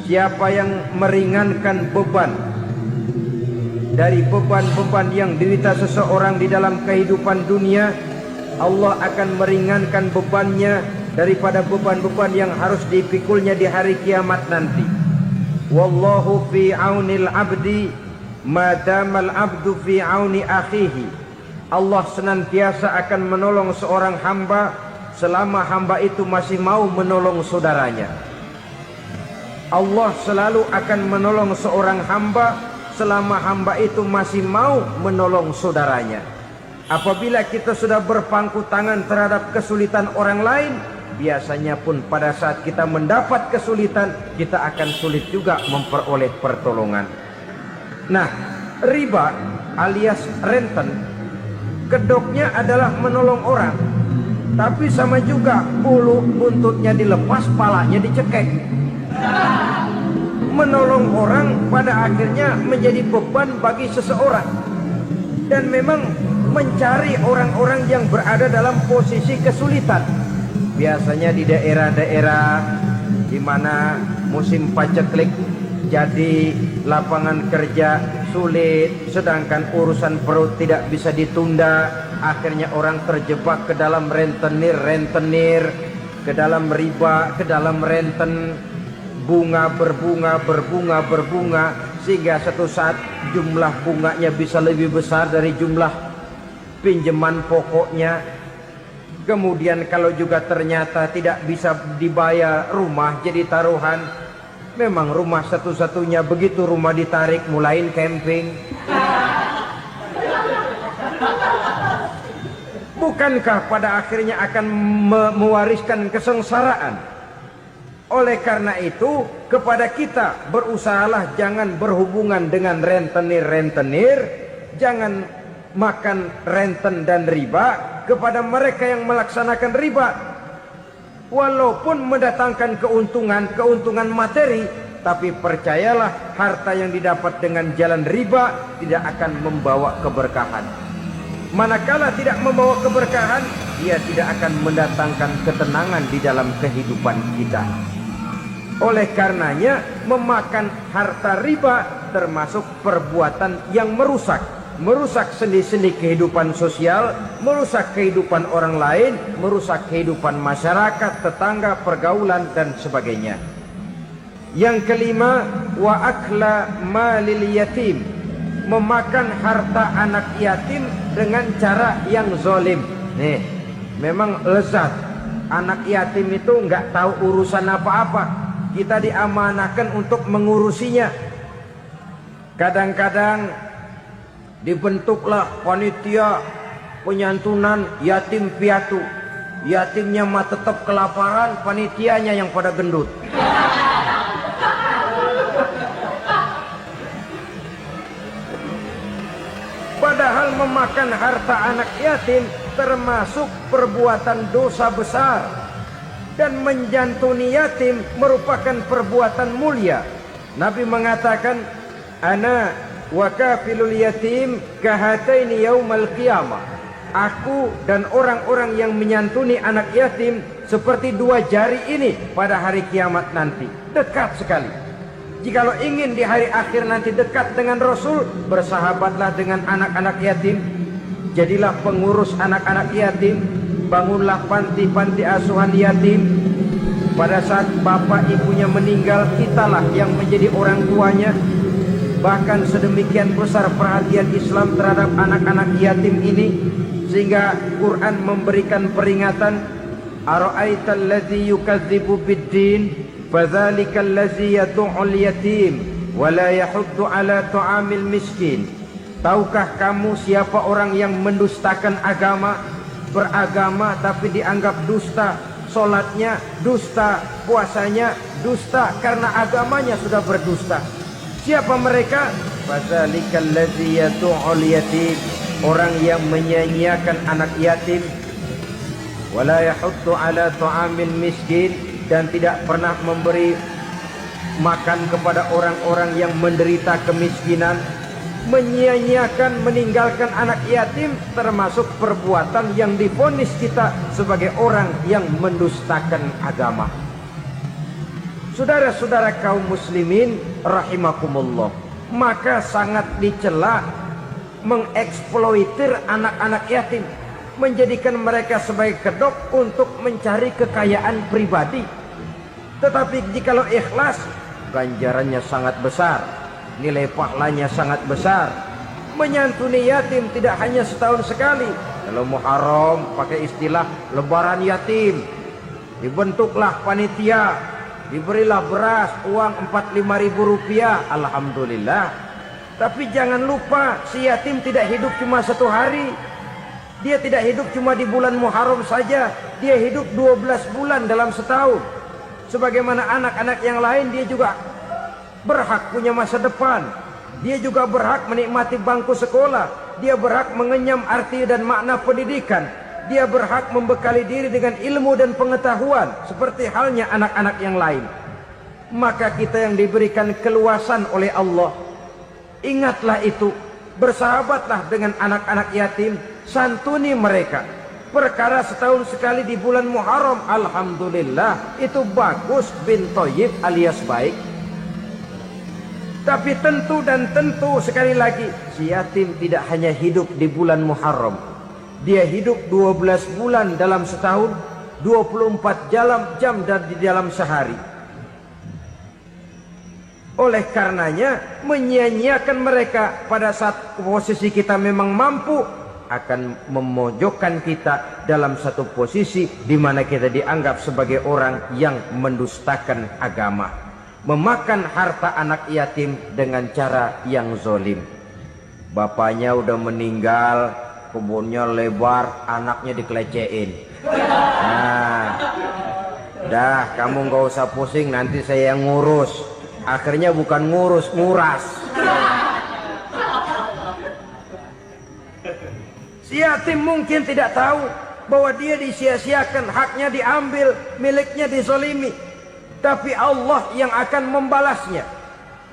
Siapa yang meringankan beban dari beban-beban yang diderita seseorang di dalam kehidupan dunia, Allah akan meringankan bebannya daripada beban-beban yang harus dipikulnya di hari kiamat nanti. Wallahu fi aunil abdi madamal abdu fi auni akhihi. Allah senantiasa akan menolong seorang hamba selama hamba itu masih mau menolong saudaranya. Allah selalu akan menolong seorang hamba selama hamba itu masih mau menolong saudaranya. Apabila kita sudah berpangku tangan terhadap kesulitan orang lain, biasanya pun pada saat kita mendapat kesulitan, kita akan sulit juga memperoleh pertolongan. Nah, riba alias renten, kedoknya adalah menolong orang, tapi sama juga bulu buntutnya dilepas, palanya dicekek. Menolong orang pada akhirnya menjadi beban bagi seseorang, dan memang mencari orang-orang yang berada dalam posisi kesulitan. Biasanya di daerah-daerah di mana musim paceklik, jadi lapangan kerja sulit, sedangkan urusan perut tidak bisa ditunda. Akhirnya orang terjebak ke dalam rentenir, ke dalam riba, ke dalam renten. Bunga berbunga, sehingga satu saat jumlah bunganya bisa lebih besar dari jumlah pinjaman pokoknya. Kemudian kalau juga ternyata tidak bisa dibayar, rumah jadi taruhan. Memang rumah satu-satunya, begitu rumah ditarik mulain camping. Bukankah pada akhirnya akan mewariskan kesengsaraan? Oleh karena itu, kepada kita berusahalah jangan berhubungan dengan rentenir, jangan makan renten dan riba. Kepada mereka yang melaksanakan riba, walaupun mendatangkan keuntungan materi, tapi percayalah, harta yang didapat dengan jalan riba tidak akan membawa keberkahan. Manakala tidak membawa keberkahan, dia tidak akan mendatangkan ketenangan di dalam kehidupan kita. Oleh karenanya, memakan harta riba termasuk perbuatan yang merusak sendi-sendi kehidupan sosial, merusak kehidupan orang lain, merusak kehidupan masyarakat, tetangga, pergaulan, dan sebagainya. Yang kelima, wa akla malil yatim, memakan harta anak yatim dengan cara yang zalim. Nih, memang lezat. Anak yatim itu nggak tahu urusan apa-apa. Kita diamanahkan untuk mengurusinya. Kadang-kadang dibentuklah panitia penyantunan yatim piatu. Yatimnya mah tetap kelaparan, panitianya yang pada gendut. Padahal memakan harta anak yatim termasuk perbuatan dosa besar. Dan menjantuni yatim merupakan perbuatan mulia. Nabi mengatakan, ana wa kafilul yatim kahataini yaumal qiyamah. Aku dan orang-orang yang menyantuni anak yatim seperti dua jari ini pada hari kiamat nanti. Dekat sekali. Jikalau ingin di hari akhir nanti dekat dengan Rasul, bersahabatlah dengan anak-anak yatim. Jadilah pengurus anak-anak yatim. Bangunlah panti-panti asuhan yatim. Pada saat bapak ibunya meninggal, kitalah yang menjadi orang tuanya. Bahkan sedemikian besar perhatian Islam terhadap anak-anak yatim ini, sehingga Quran memberikan peringatan, ara'aital ladzi yukadzibu biddin fadzalikal ladzi yad'ul yatim wa la yahuddu ala ta'amil miskin. Tahukah kamu siapa orang yang mendustakan agama? Beragama tapi dianggap dusta, solatnya dusta, puasanya dusta, karena agamanya sudah berdusta. Siapa mereka? Fadzalikal ladzi yad'ul yatim, orang yang menyia-nyiakan anak yatim. Wala yahuddu ala ta'amil miskin, dan tidak pernah memberi makan kepada orang-orang yang menderita kemiskinan. Menyia-nyiakan, meninggalkan anak yatim termasuk perbuatan yang divonis kita sebagai orang yang mendustakan agama. Saudara-saudara kaum muslimin rahimakumullah, maka sangat dicela mengeksploitir anak-anak yatim, menjadikan mereka sebagai kedok untuk mencari kekayaan pribadi. Tetapi jikalau ikhlas, ganjarannya sangat besar, nilai pahalanya sangat besar. Menyantuni yatim tidak hanya setahun sekali. Kalau Muharram pakai istilah lebaran yatim, dibentuklah panitia, diberilah beras, uang 45.000 rupiah, alhamdulillah. Tapi jangan lupa, si yatim tidak hidup cuma satu hari. Dia tidak hidup cuma di bulan Muharram saja, dia hidup 12 bulan dalam setahun. Sebagaimana anak-anak yang lain, dia juga berhak punya masa depan. Dia juga berhak menikmati bangku sekolah. Dia berhak mengenyam arti dan makna pendidikan. Dia berhak membekali diri dengan ilmu dan pengetahuan seperti halnya anak-anak yang lain. Maka kita yang diberikan keluasan oleh Allah, ingatlah itu, bersahabatlah dengan anak-anak yatim, santuni mereka. Perkara setahun sekali di bulan Muharram, alhamdulillah, itu bagus, bin Thayyib alias baik. Tapi tentu dan tentu sekali lagi, si yatim tidak hanya hidup di bulan Muharram. Dia hidup 12 bulan dalam setahun, 24 jam di dalam sehari. Oleh karenanya, menyia-nyiakan mereka pada saat posisi kita memang mampu akan memojokkan kita dalam satu posisi di mana kita dianggap sebagai orang yang mendustakan agama, memakan harta anak yatim dengan cara yang zolim. Bapaknya udah meninggal, kebunnya lebar, anaknya dikelecehin. Nah, dah kamu gak usah pusing, nanti saya yang ngurus. Akhirnya bukan ngurus, nguras. Si yatim mungkin tidak tahu bahwa dia disia-siakan, haknya diambil, miliknya dizolimi. Tapi Allah yang akan membalasnya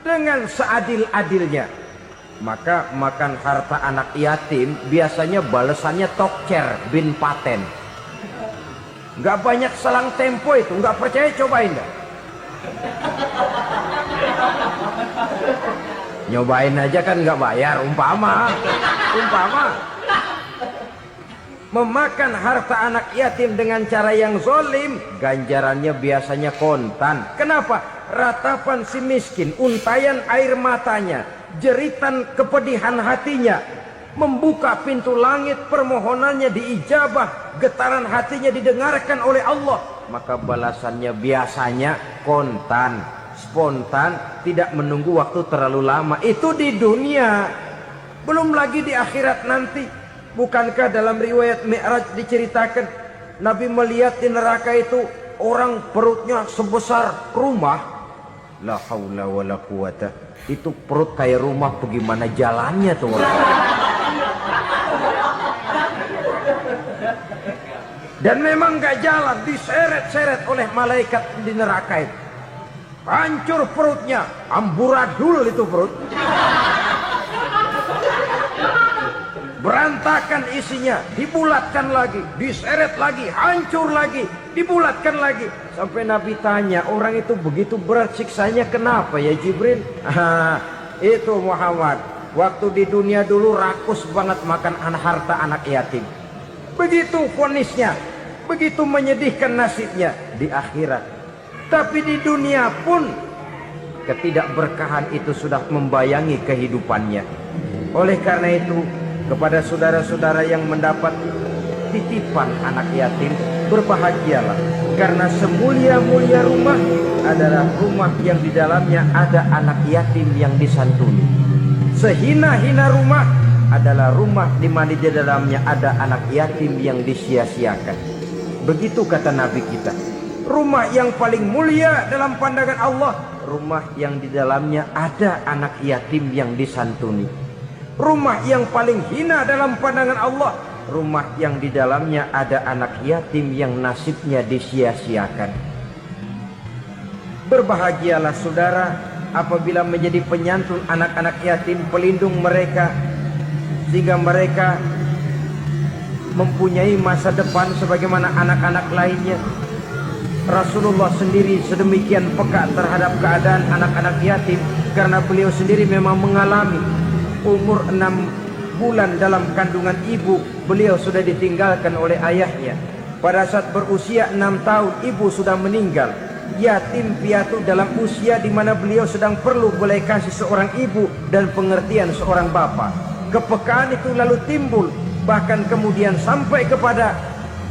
dengan seadil-adilnya. Maka makan harta anak yatim biasanya balasannya tokcer bin paten. Gak banyak selang tempo itu, gak percaya cobain dah. Nyobain aja kan gak bayar, umpama memakan harta anak yatim dengan cara yang zolim, ganjarannya biasanya kontan. Kenapa? Ratapan si miskin, untayan air matanya, jeritan kepedihan hatinya, membuka pintu langit, permohonannya diijabah, getaran hatinya didengarkan oleh Allah. Maka balasannya biasanya kontan, spontan, tidak menunggu waktu terlalu lama. Itu di dunia, belum lagi di akhirat nanti. Bukankah dalam riwayat Mi'raj diceritakan Nabi melihat di neraka itu orang perutnya sebesar rumah? La haula wala quwata. Itu perut kayak rumah, bagaimana jalannya tuh orang? Dan memang gak jalan, diseret-seret oleh malaikat di neraka itu. Hancur perutnya, amburadul itu perut. Berantakan isinya, dibulatkan lagi, diseret lagi, hancur lagi, dibulatkan lagi. Sampai Nabi tanya, orang itu begitu berat siksanya kenapa ya Jibril? Itu Muhammad, waktu di dunia dulu rakus banget makan harta anak yatim. Begitu vonisnya, begitu menyedihkan nasibnya di akhirat. Tapi di dunia pun ketidakberkahan itu sudah membayangi kehidupannya. Oleh karena itu, kepada saudara-saudara yang mendapat titipan anak yatim, berbahagialah, karena semulia-mulia rumah adalah rumah yang di dalamnya ada anak yatim yang disantuni. Sehina-hina rumah adalah rumah di mana di dalamnya ada anak yatim yang disia-siakan. Begitu kata Nabi kita. Rumah yang paling mulia dalam pandangan Allah, rumah yang di dalamnya ada anak yatim yang disantuni. Rumah yang paling hina dalam pandangan Allah, rumah yang di dalamnya ada anak yatim yang nasibnya disia-siakan. Berbahagialah saudara apabila menjadi penyantun anak-anak yatim, pelindung mereka, sehingga mereka mempunyai masa depan sebagaimana anak-anak lainnya. Rasulullah sendiri sedemikian peka terhadap keadaan anak-anak yatim karena beliau sendiri memang mengalami. Umur 6 bulan dalam kandungan ibu, beliau sudah ditinggalkan oleh ayahnya. Pada saat berusia 6 tahun, ibu sudah meninggal. Yatim piatu dalam usia di mana beliau sedang perlu belas kasih seorang ibu dan pengertian seorang bapa. Kepekaan itu lalu timbul, bahkan kemudian sampai kepada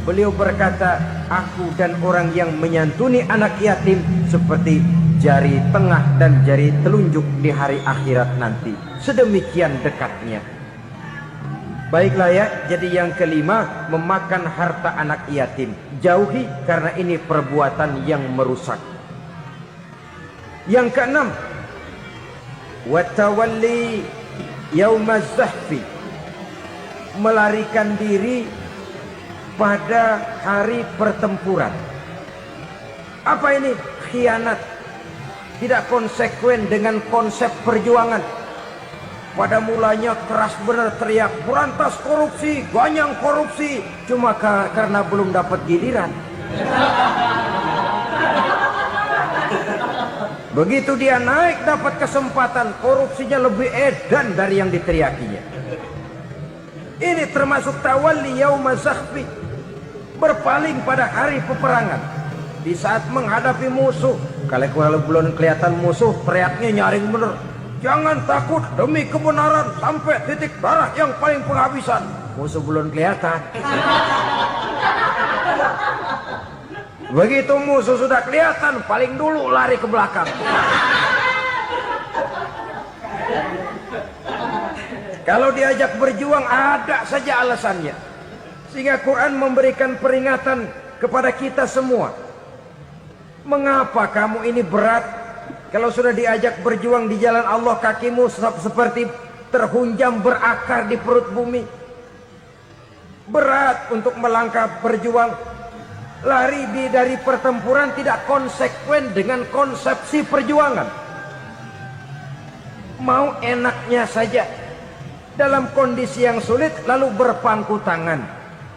beliau berkata, aku dan orang yang menyantuni anak yatim seperti jari tengah dan jari telunjuk di hari akhirat nanti. Sedemikian dekatnya. Baiklah ya, jadi yang kelima, memakan harta anak yatim. Jauhi karena ini perbuatan yang merusak. Yang keenam, watawalli yaumaz zahfi, melarikan diri pada hari pertempuran. Apa ini? Khianat, tidak konsekuen dengan konsep perjuangan. Pada mulanya keras benar teriak berantas korupsi, ganyang korupsi, cuma karena belum dapat giliran. Begitu dia naik dapat kesempatan, korupsinya lebih edan dari yang diteriakinya. Ini termasuk tawalli yaumaz zahfi, berpaling pada hari peperangan. Di saat menghadapi musuh, kalau belum kelihatan musuh, teriaknya nyaring bener. Jangan takut demi kebenaran sampai titik darah yang paling penghabisan. Musuh belum kelihatan. Begitu musuh sudah kelihatan, paling dulu lari ke belakang. Kalau diajak berjuang ada saja alasannya. Sehingga Quran memberikan peringatan kepada kita semua. Mengapa kamu ini berat? Kalau sudah diajak berjuang di jalan Allah, kakimu seperti terhunjam berakar di perut bumi. Berat untuk melangkah berjuang. Lari dari pertempuran tidak konsekuen dengan konsepsi perjuangan. Mau enaknya saja. Dalam kondisi yang sulit lalu berpangku tangan.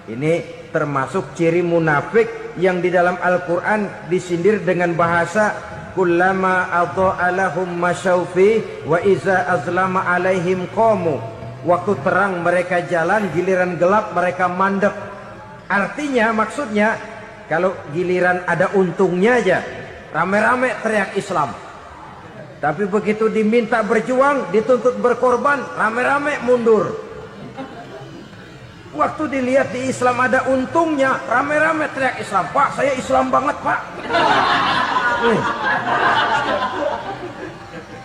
Ini termasuk ciri munafik yang di dalam Al-Quran disindir dengan bahasa kullama adha'a lahum masyaufi wa iza azlama alaihim qamu. Waktu terang mereka jalan, giliran gelap mereka mandek. Artinya, maksudnya, kalau giliran ada untungnya aja, rame-rame teriak Islam. Tapi begitu diminta berjuang, dituntut berkorban, rame-rame mundur. Waktu dilihat di Islam ada untungnya, rame-rame teriak Islam. Pak, saya Islam banget, Pak.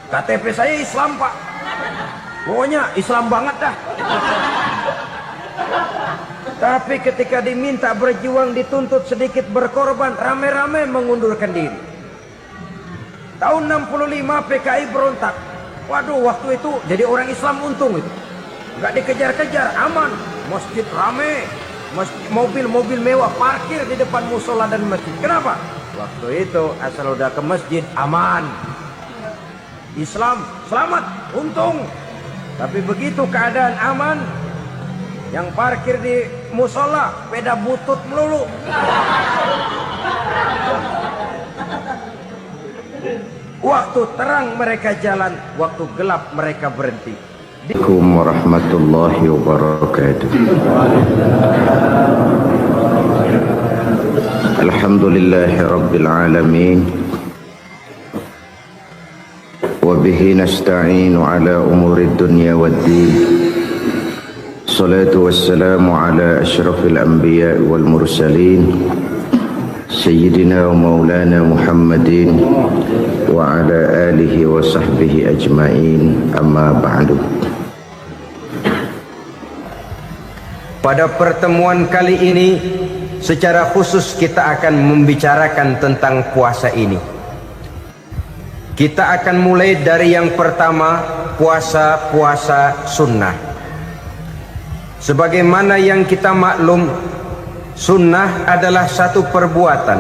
KTP saya Islam, Pak. Pokoknya Islam banget dah. Tapi ketika diminta berjuang, dituntut sedikit berkorban, rame-rame mengundurkan diri. Tahun 65 PKI berontak. Waduh, waktu itu jadi orang Islam untung itu. Nggak dikejar-kejar, aman. Masjid rame, mobil-mobil mewah parkir di depan musola dan masjid. Kenapa? Waktu itu asal udah ke masjid aman. Islam selamat, untung. Tapi begitu keadaan aman, yang parkir di musola sepeda butut melulu. Waktu terang mereka jalan, waktu gelap mereka berhenti. Assalamualaikum warahmatullahi wabarakatuh. Alhamdulillahi rabbil alamin. Wa bihi nasta'inu ala umuri dunya waddin. Salatu wassalamu ala asyrafil anbiya wal mursalin. Sayyidina wa maulana Muhammadin wa ala alihi wa sahbihi ajma'in, amma ba'du. Pada pertemuan kali ini secara khusus kita akan membicarakan tentang puasa ini. Kita akan mulai dari yang pertama, puasa sunnah. Sebagaimana yang kita maklum, sunnah adalah satu perbuatan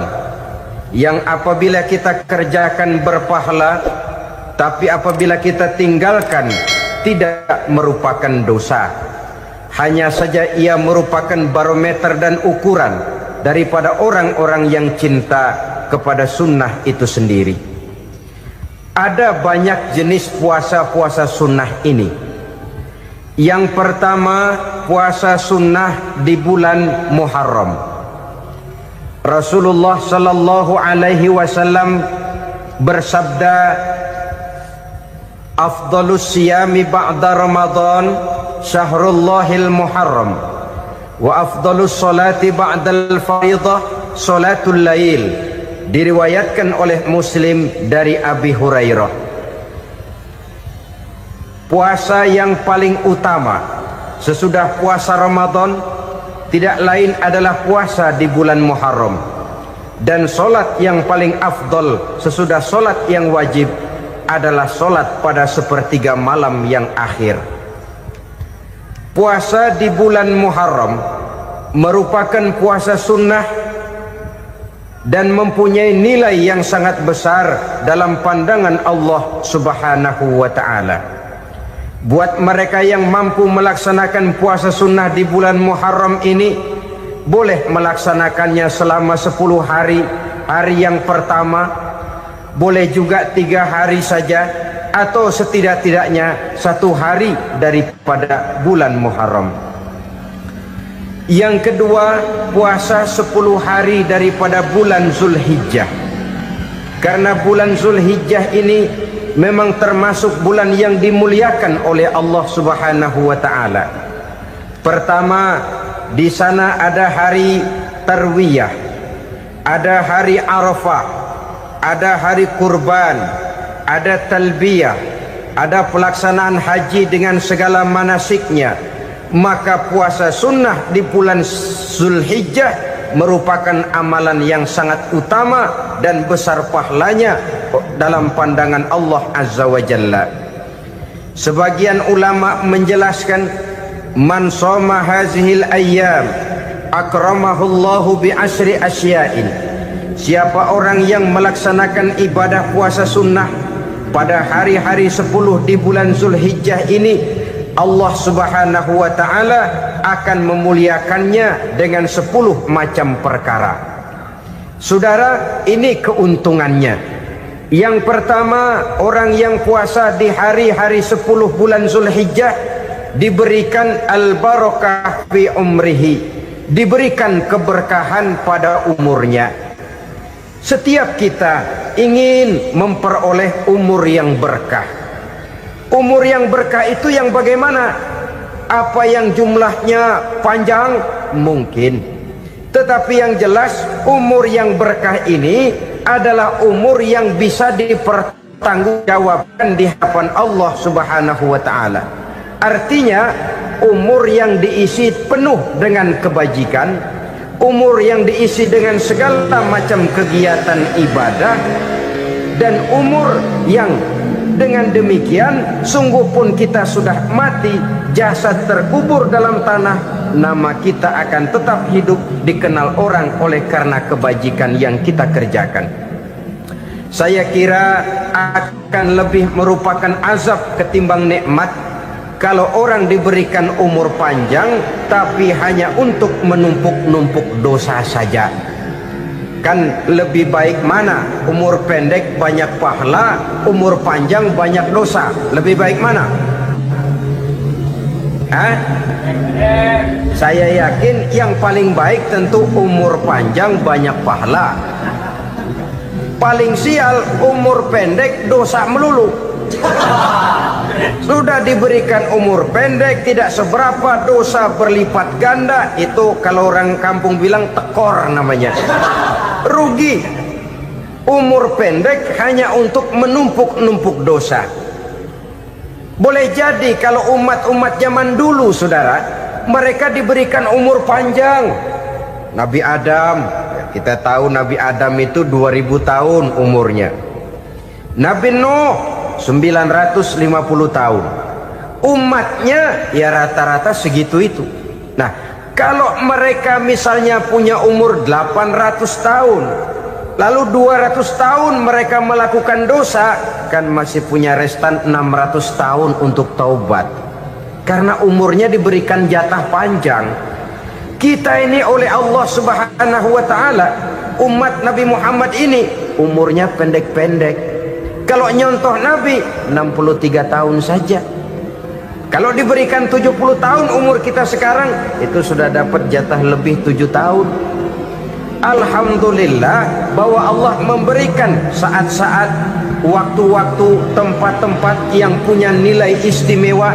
yang apabila kita kerjakan berpahala, tapi apabila kita tinggalkan tidak merupakan dosa. Hanya saja ia merupakan barometer dan ukuran daripada orang-orang yang cinta kepada sunnah itu sendiri. Ada banyak jenis puasa sunnah ini. Yang pertama, puasa sunnah di bulan Muharram. Rasulullah sallallahu alaihi wasallam bersabda, afdalus siyami ba'da Ramadan Syahrullahil Muharram, wa afdalus salati ba'dal faridah salatul lail. Diriwayatkan oleh Muslim dari Abi Hurairah. Puasa yang paling utama sesudah puasa Ramadan tidak lain adalah puasa di bulan Muharram. Dan solat yang paling afdol sesudah solat yang wajib adalah solat pada sepertiga malam yang akhir. Puasa di bulan Muharram merupakan puasa sunnah dan mempunyai nilai yang sangat besar dalam pandangan Allah Subhanahu wa ta'ala. Buat mereka yang mampu melaksanakan puasa sunnah di bulan Muharram ini, boleh melaksanakannya selama 10 hari. Hari yang pertama boleh juga 3 hari saja, atau setidak-tidaknya 1 hari daripada bulan Muharram. Yang kedua, puasa 10 hari daripada bulan Zulhijjah. Karena bulan Zulhijjah ini memang termasuk bulan yang dimuliakan oleh Allah Subhanahu wa ta'ala. Pertama, di sana ada hari Tarwiyah, ada hari Arafah, ada hari kurban, ada talbiyah, ada pelaksanaan haji dengan segala manasiknya. Maka puasa sunnah di bulan Zulhijjah merupakan amalan yang sangat utama dan besar pahalanya dalam pandangan Allah Azza wa Jalla. Sebagian ulama menjelaskan, man shoma hazihil ayyam akramahullahu bi asri asya'in. Siapa orang yang melaksanakan ibadah puasa sunnah pada hari-hari 10 di bulan Zulhijjah ini, Allah Subhanahu wa ta'ala akan memuliakannya dengan 10 macam perkara. Saudara, ini keuntungannya. Yang pertama, orang yang puasa di hari-hari 10 bulan Zulhijjah diberikan al-barakah fi umrihi, diberikan keberkahan pada umurnya. Setiap kita ingin memperoleh umur yang berkah. Umur yang berkah itu yang bagaimana? Apa yang jumlahnya panjang? Mungkin. Tetapi yang jelas, umur yang berkah ini adalah umur yang bisa dipertanggungjawabkan di hadapan Allah Subhanahu wa ta'ala. Artinya, umur yang diisi penuh dengan kebajikan, umur yang diisi dengan segala macam kegiatan ibadah, dan umur yang dengan demikian sungguh pun kita sudah mati, jasad terkubur dalam tanah, nama kita akan tetap hidup, dikenal orang oleh karena kebajikan yang kita kerjakan. Saya kira akan lebih merupakan azab ketimbang nikmat kalau orang diberikan umur panjang tapi hanya untuk menumpuk-numpuk dosa saja. Kan lebih baik mana? Umur pendek banyak pahala, umur panjang banyak dosa. Lebih baik mana? Saya yakin yang paling baik tentu umur panjang banyak pahala. Paling sial umur pendek dosa melulu. Sudah diberikan umur pendek tidak seberapa, dosa berlipat ganda. Itu kalau orang kampung bilang tekor namanya. Rugi. Umur pendek hanya untuk menumpuk-numpuk dosa. Boleh jadi kalau umat-umat zaman dulu, saudara, mereka diberikan umur panjang. Nabi Adam, kita tahu Nabi Adam itu 2000 tahun umurnya. Nabi Nuh 950 tahun. Umatnya ya rata-rata segitu itu. Nah, kalau mereka misalnya punya umur 800 tahun, lalu 200 tahun mereka melakukan dosa, kan masih punya restan 600 tahun untuk taubat. Karena umurnya diberikan jatah panjang. Kita ini oleh Allah Subhanahu wa ta'ala, umat Nabi Muhammad ini umurnya pendek-pendek. Kalau nyontoh Nabi 63 tahun saja. Kalau diberikan 70 tahun umur kita sekarang, itu sudah dapat jatah lebih 7 tahun. Alhamdulillah bahwa Allah memberikan saat-saat, waktu-waktu, tempat-tempat yang punya nilai istimewa,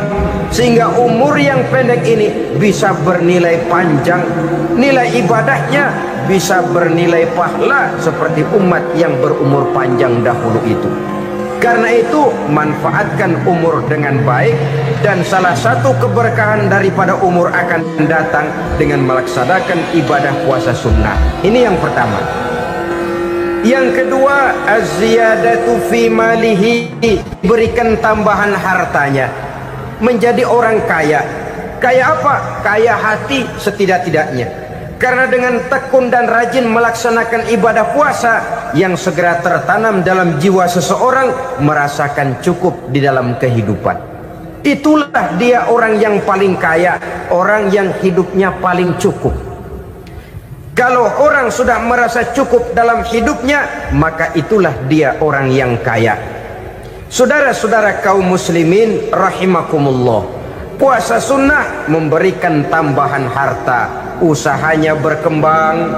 sehingga umur yang pendek ini bisa bernilai panjang, nilai ibadahnya bisa bernilai pahala seperti umat yang berumur panjang dahulu itu. Karena itu manfaatkan umur dengan baik, dan salah satu keberkahan daripada umur akan datang dengan melaksanakan ibadah puasa sunnah. Ini yang pertama. Yang kedua, az-ziyadatu fi malihi, berikan tambahan hartanya, menjadi orang kaya. Kaya apa? Kaya hati setidak-tidaknya. Karena dengan tekun dan rajin melaksanakan ibadah puasa, yang segera tertanam dalam jiwa seseorang merasakan cukup di dalam kehidupan. Itulah dia orang yang paling kaya, orang yang hidupnya paling cukup. Kalau orang sudah merasa cukup dalam hidupnya, maka itulah dia orang yang kaya. Saudara-saudara kaum muslimin rahimakumullah, puasa sunnah memberikan tambahan harta, usahanya berkembang,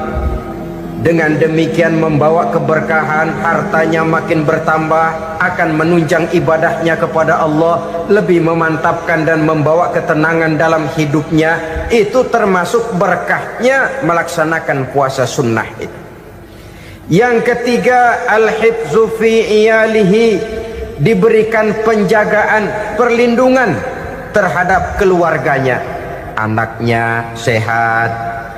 dengan demikian membawa keberkahan, hartanya makin bertambah, akan menunjang ibadahnya kepada Allah, lebih memantapkan dan membawa ketenangan dalam hidupnya. Itu termasuk berkahnya melaksanakan puasa sunnah itu. Yang ketiga, al-hifzu fi iyalihi, diberikan penjagaan, perlindungan terhadap keluarganya, anaknya sehat,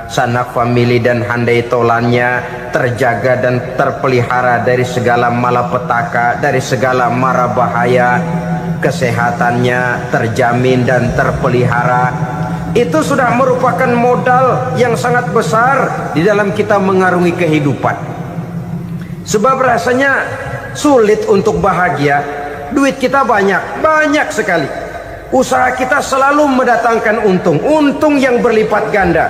sanak famili dan handai tolannya terjaga dan terpelihara dari segala malapetaka, dari segala mara bahaya, kesehatannya terjamin dan terpelihara. Itu sudah merupakan modal yang sangat besar di dalam kita mengarungi kehidupan. Sebab rasanya sulit untuk bahagia, duit kita banyak sekali, usaha kita selalu mendatangkan untung yang berlipat ganda.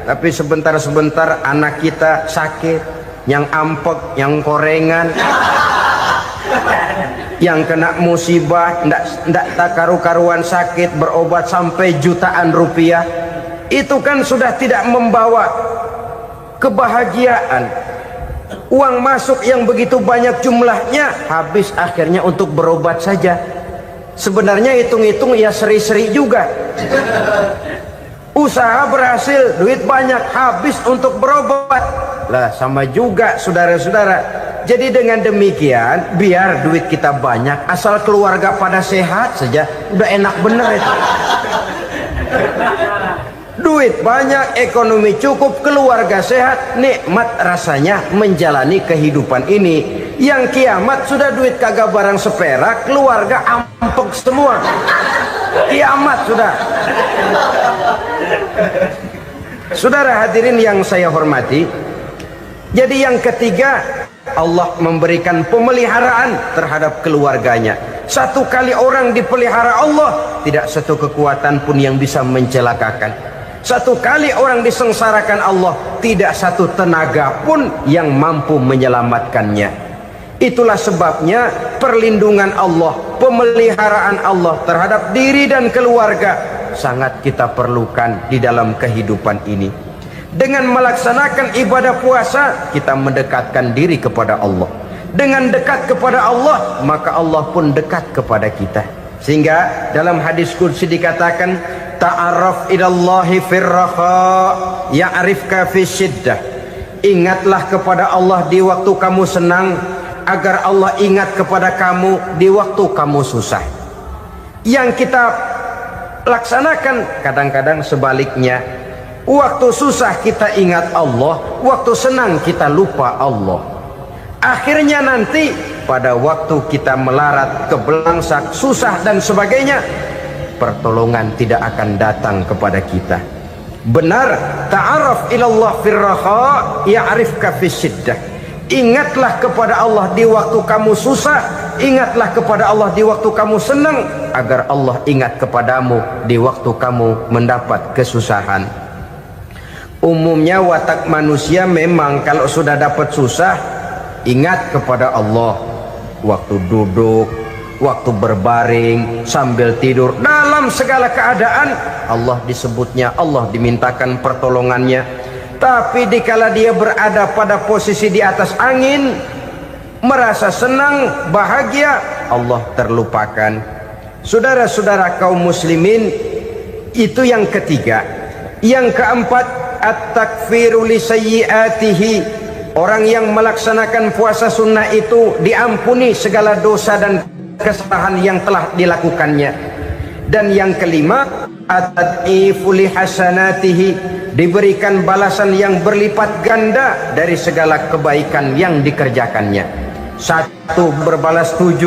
Tapi sebentar-sebentar anak kita sakit, yang ampek, yang korengan, yang kena musibah, ndak karu-karuan sakit, berobat sampai jutaan rupiah. Itu kan sudah tidak membawa kebahagiaan. Uang masuk yang begitu banyak jumlahnya, habis akhirnya untuk berobat saja. Sebenarnya hitung-hitung ya seri-seri juga. Usaha berhasil, duit banyak, habis untuk berobat. Lah sama juga saudara-saudara. Jadi dengan demikian, biar duit kita banyak, asal keluarga pada sehat saja, udah enak bener itu. Duit banyak, ekonomi cukup, keluarga sehat, nikmat rasanya menjalani kehidupan ini. Yang kiamat sudah duit kagak barang seperak, keluarga ampek semua. Kiamat sudah. Saudara hadirin yang saya hormati, jadi yang ketiga, Allah memberikan pemeliharaan terhadap keluarganya. Satu kali orang dipelihara Allah, tidak satu kekuatan pun yang bisa mencelakakan. Satu kali orang disengsarakan Allah, tidak satu tenaga pun yang mampu menyelamatkannya. Itulah sebabnya perlindungan Allah, pemeliharaan Allah terhadap diri dan keluarga sangat kita perlukan di dalam kehidupan ini. Dengan melaksanakan ibadah puasa, kita mendekatkan diri kepada Allah. Dengan dekat kepada Allah, maka Allah pun dekat kepada kita. Sehingga dalam hadis qudsi dikatakan, ta'arraf ilallahi firraha ya'rifka fi syiddah. Ingatlah kepada Allah di waktu kamu senang, agar Allah ingat kepada kamu di waktu kamu susah. Yang kita laksanakan kadang-kadang sebaliknya. Waktu susah kita ingat Allah, waktu senang kita lupa Allah. Akhirnya nanti pada waktu kita melarat, kebelangsak, susah dan sebagainya, pertolongan tidak akan datang kepada kita. Benar, ta'aruf ilallah firraha ya'rifka fisyiddah. Ingatlah kepada Allah di waktu kamu susah, ingatlah kepada Allah di waktu kamu senang, agar Allah ingat kepadamu di waktu kamu mendapat kesusahan. Umumnya watak manusia memang kalau sudah dapat susah, ingat kepada Allah waktu duduk, waktu berbaring, sambil tidur, dalam segala keadaan Allah disebutnya, Allah dimintakan pertolongannya. Tapi dikala dia berada pada posisi di atas angin, merasa senang, bahagia, Allah terlupakan. Saudara-saudara kaum muslimin, itu yang ketiga. Yang keempat, at-takfiru li sayyiatihi, Orang yang melaksanakan puasa sunnah itu diampuni segala dosa dan kesalahan yang telah dilakukannya. Dan yang kelima, at-tad'ifu li hasanatihi, diberikan balasan yang berlipat ganda dari segala kebaikan yang dikerjakannya. 1 berbalas 7,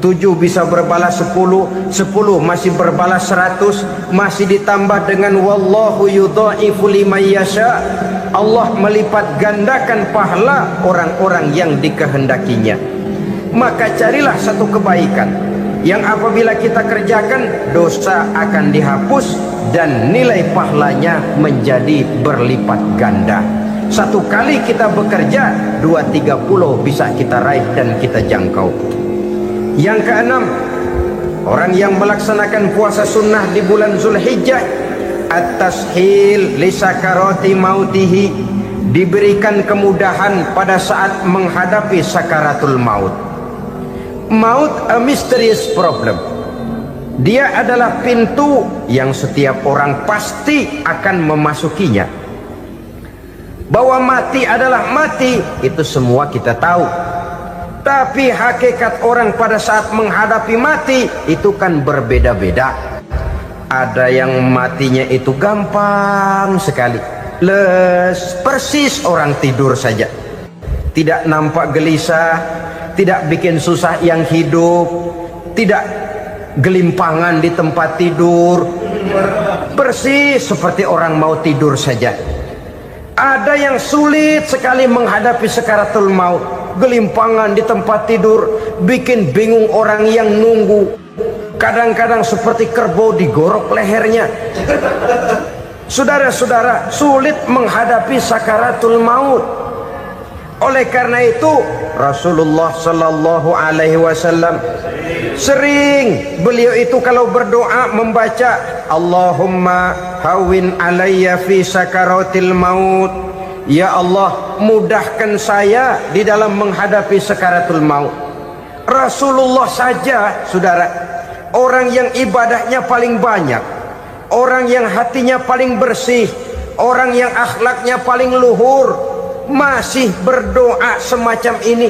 7 bisa berbalas 10, 10 masih berbalas 100, masih ditambah dengan wallahu yudha'ifu liman yasha. Allah melipat gandakan pahala orang-orang yang dikehendakinya. Maka carilah satu kebaikan yang apabila kita kerjakan, dosa akan dihapus dan nilai pahalanya menjadi berlipat ganda. 1 kali kita bekerja, 2-3 bisa kita raih dan kita jangkau. Yang keenam, orang yang melaksanakan puasa sunnah di bulan Zulhijjah, at-tashil li sakarati mautihi, diberikan kemudahan pada saat menghadapi sakaratul maut. Maut a mysterious problem. Dia adalah pintu yang setiap orang pasti akan memasukinya. Bahwa mati adalah mati, itu semua kita tahu. Tapi hakikat orang pada saat menghadapi mati itu kan berbeda-beda. Ada yang matinya itu gampang sekali, persis orang tidur saja, tidak nampak gelisah, tidak bikin susah yang hidup, tidak gelimpangan di tempat tidur, persis seperti orang mau tidur saja. Ada yang sulit sekali menghadapi sakaratul maut, gelimpangan di tempat tidur, bikin bingung orang yang nunggu, kadang-kadang seperti kerbau digorok lehernya. Saudara-saudara, sulit menghadapi sakaratul maut. Oleh karena itu Rasulullah sallallahu alaihi wasallam sering beliau itu kalau berdoa membaca Allahumma hawin alayya fi sakaratil maut. Ya Allah, mudahkan saya di dalam menghadapi sakaratul maut. Rasulullah saja, saudara, orang yang ibadahnya paling banyak, orang yang hatinya paling bersih, orang yang akhlaknya paling luhur, masih berdoa semacam ini.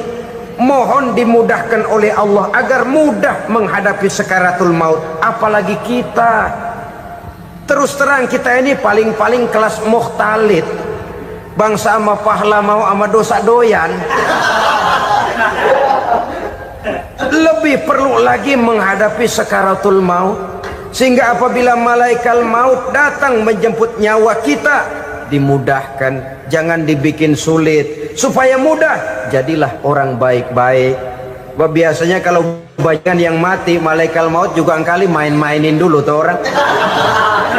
Mohon dimudahkan oleh Allah agar mudah menghadapi sakaratul maut. Apalagi kita, terus terang kita ini paling-paling kelas mukhtalid, bangsa ama pahala mau ama dosa doyan. Lebih perlu lagi menghadapi sakaratul maut, sehingga apabila malaikat maut datang menjemput nyawa kita, dimudahkan, jangan dibikin sulit, supaya mudah. Jadilah orang baik-baik. Biasanya kalau banyak yang mati, malaikat maut juga kali main-mainin dulu tuh orang,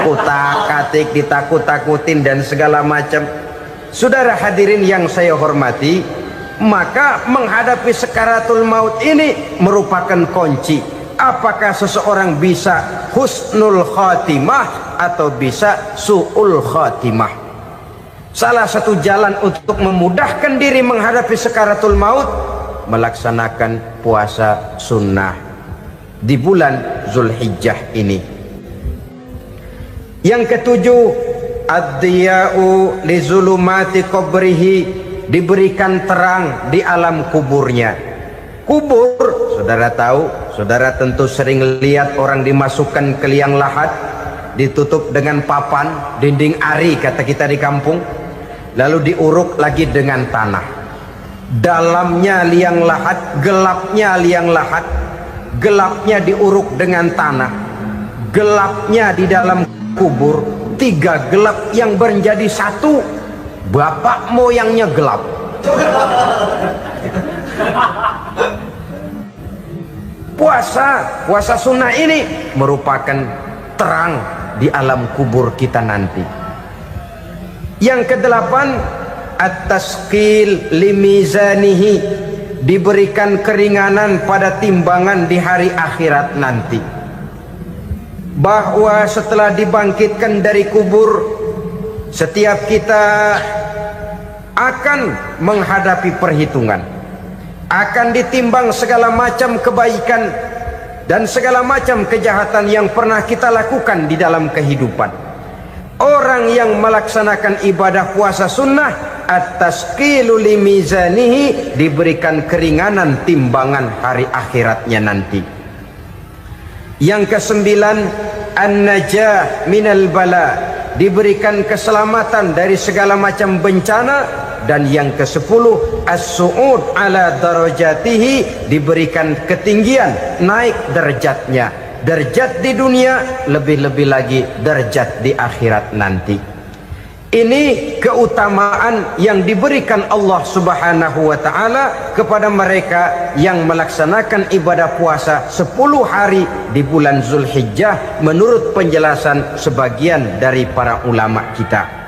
utak-atik, ditakut-takutin dan segala macam. Saudara hadirin yang saya hormati, maka menghadapi sakaratul maut ini merupakan kunci. Apakah seseorang bisa husnul khatimah atau bisa su'ul khatimah? Salah satu jalan untuk memudahkan diri menghadapi sakaratul maut, melaksanakan puasa sunnah di bulan Zulhijjah ini. Yang ketujuh, ad-diya'u li zulumati qabrihi, diberikan terang di alam kuburnya. Kubur, saudara tahu, saudara tentu sering lihat orang dimasukkan ke liang lahat, ditutup dengan papan, dinding ari kata kita di kampung, lalu diuruk lagi dengan tanah. Dalamnya liang lahat, gelapnya liang lahat, gelapnya diuruk dengan tanah, gelapnya di dalam kubur, 3 gelap yang menjadi satu. Bapak moyangnya gelap. Puasa sunnah ini merupakan terang di alam kubur kita nanti. Yang kedelapan, at-tasqil limizanihi, diberikan keringanan pada timbangan di hari akhirat nanti. Bahwa setelah dibangkitkan dari kubur, setiap kita akan menghadapi perhitungan, akan ditimbang segala macam kebaikan dan segala macam kejahatan yang pernah kita lakukan di dalam kehidupan. Orang yang melaksanakan ibadah puasa sunnah at-tasqilu li mizanihi, diberikan keringanan timbangan hari akhiratnya nanti. Yang kesembilan, an-najah minal bala, diberikan keselamatan dari segala macam bencana. Dan yang ke-10, as-su'ud ala darajatihi, diberikan ketinggian, naik derajatnya, derajat di dunia, lebih-lebih lagi derajat di akhirat nanti. Ini keutamaan yang diberikan Allah Subhanahu wa ta'ala kepada mereka yang melaksanakan ibadah puasa 10 hari di bulan Zulhijjah menurut penjelasan sebagian dari para ulama kita.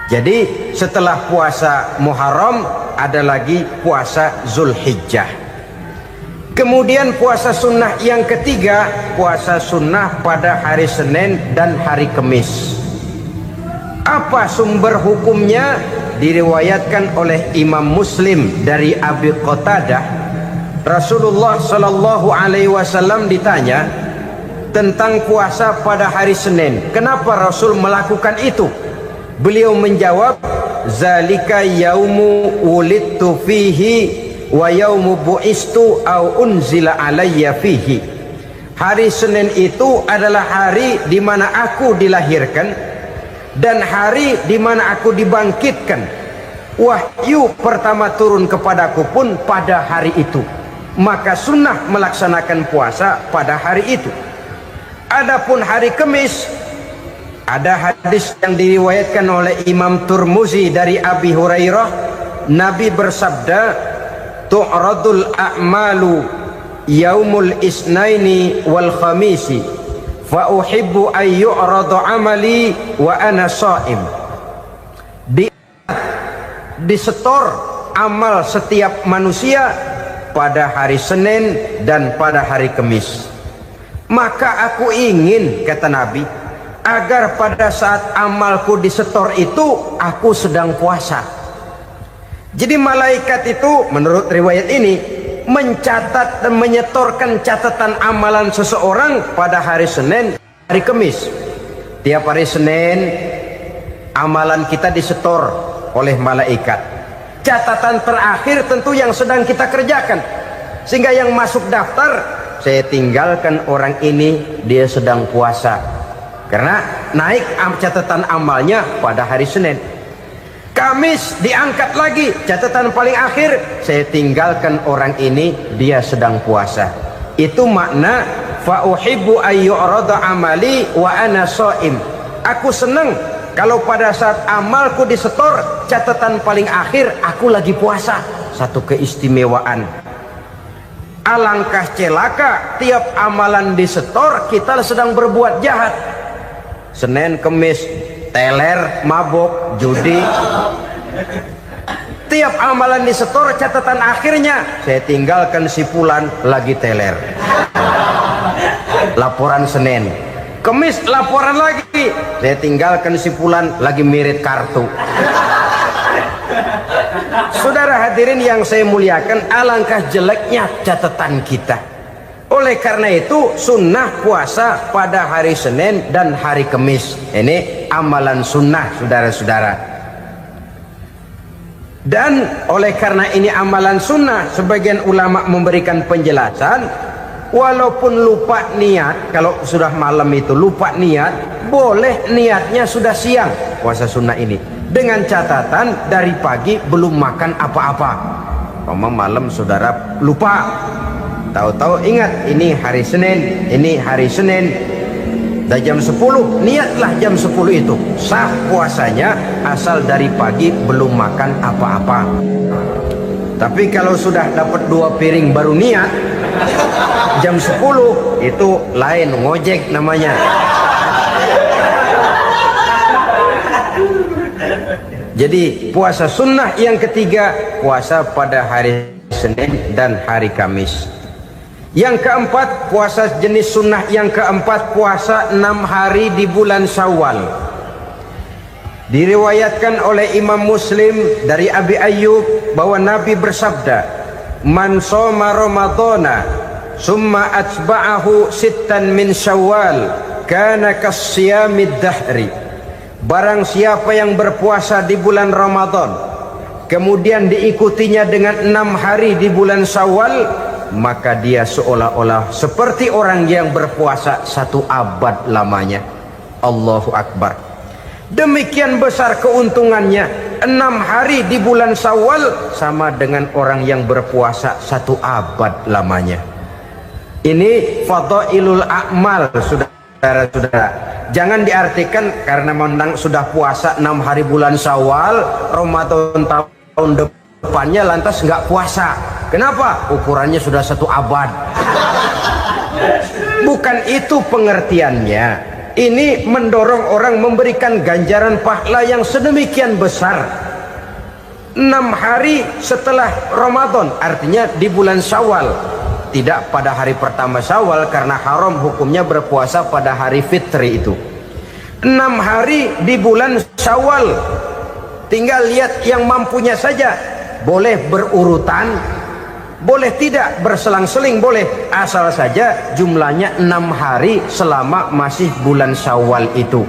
Jadi setelah puasa Muharram ada lagi puasa Zulhijjah. Kemudian puasa sunnah yang ketiga, puasa sunnah pada hari Senin dan hari Kamis. Apa sumber hukumnya? Diriwayatkan oleh Imam Muslim dari Abi Qatadah, Rasulullah Shallallahu Alaihi Wasallam ditanya tentang puasa pada hari Senin. Kenapa Rasul melakukan itu? Beliau menjawab, zalika yaumu wulidtu fihi wa yaumu bu'istu au unzila alayya fihi. Hari Senin itu adalah hari di mana aku dilahirkan dan hari di mana aku dibangkitkan. Wahyu pertama turun kepadaku pun pada hari itu. Maka sunnah melaksanakan puasa pada hari itu. Adapun hari Kamis, ada hadis yang diriwayatkan oleh Imam Turmuzi dari Abi Hurairah, Nabi bersabda, tu'radul a'malu yaumul isnaini wal khamisi fa uhibbu ay yu'radu amali wa ana sha'im. Disetor amal setiap manusia pada hari Senin dan pada hari Kamis. Maka aku ingin, kata Nabi, agar pada saat amalku disetor itu aku sedang puasa. Jadi malaikat itu menurut riwayat ini mencatat dan menyetorkan catatan amalan seseorang pada hari Senin, hari Kamis. Tiap hari Senin amalan kita disetor oleh malaikat. Catatan terakhir tentu yang sedang kita kerjakan, sehingga yang masuk daftar, saya tinggalkan orang ini, dia sedang puasa. Karena naik catatan amalnya pada hari Senin. Kamis diangkat lagi, catatan paling akhir, saya tinggalkan orang ini, dia sedang puasa. Itu makna fa uhibbu ay yu'rada amali wa ana sha'im. Aku senang kalau pada saat amalku disetor, catatan paling akhir aku lagi puasa. Satu keistimewaan. Alangkah celaka tiap amalan disetor kita sedang berbuat jahat. Senin, Kamis, teler, mabok, judi. Tiap amalan disetor, catatan akhirnya saya tinggalkan si fulan lagi teler. Laporan Senin. Kamis laporan lagi, saya tinggalkan si fulan lagi mirip kartu. Saudara hadirin yang saya muliakan, alangkah jeleknya catatan kita. Oleh karena itu sunnah puasa pada hari Senin dan hari Kamis. Ini amalan sunnah, saudara-saudara. Dan oleh karena ini amalan sunnah, sebagian ulama memberikan penjelasan, walaupun lupa niat, kalau sudah malam itu lupa niat, boleh niatnya sudah siang puasa sunnah ini, dengan catatan dari pagi belum makan apa-apa. Malam saudara lupa, tahu-tahu ingat ini hari Senin, ini hari Senin, dah jam 10, niatlah jam 10 itu sah puasanya, asal dari pagi belum makan apa-apa. Tapi kalau sudah dapat 2 piring baru niat jam 10, itu lain, ngojek namanya. Jadi puasa sunnah yang ketiga, puasa pada hari Senin dan hari Kamis. Yang keempat, puasa jenis sunnah yang keempat, puasa 6 hari di bulan Syawal. Diriwayatkan oleh Imam Muslim dari Abi Ayyub bahwa Nabi bersabda, man shoma ramadhana summa atba'ahu sittan min Syawal kana kasyamid dahri. Barang siapa yang berpuasa di bulan Ramadan kemudian diikutinya dengan 6 hari di bulan Syawal, maka dia seolah-olah seperti orang yang berpuasa 1 abad lamanya. Allahu Akbar. Demikian besar keuntungannya. 6 hari di bulan Syawal sama dengan orang yang berpuasa 1 abad lamanya. Ini fadailul a'mal, saudara-saudara. Jangan diartikan karena menang sudah puasa 6 hari bulan Syawal, Ramadan tahun depannya lantas nggak puasa. Kenapa? Ukurannya sudah 1 abad. Bukan itu pengertiannya. Ini mendorong orang memberikan ganjaran pahala yang sedemikian besar. 6 hari setelah Ramadan, artinya di bulan Syawal. Tidak pada hari pertama Syawal, karena haram hukumnya berpuasa pada hari fitri itu. 6 hari di bulan Syawal. Tinggal lihat yang mampunya saja. Boleh berurutan, boleh tidak berselang-seling, boleh, asal saja jumlahnya 6 hari selama masih bulan Syawal itu.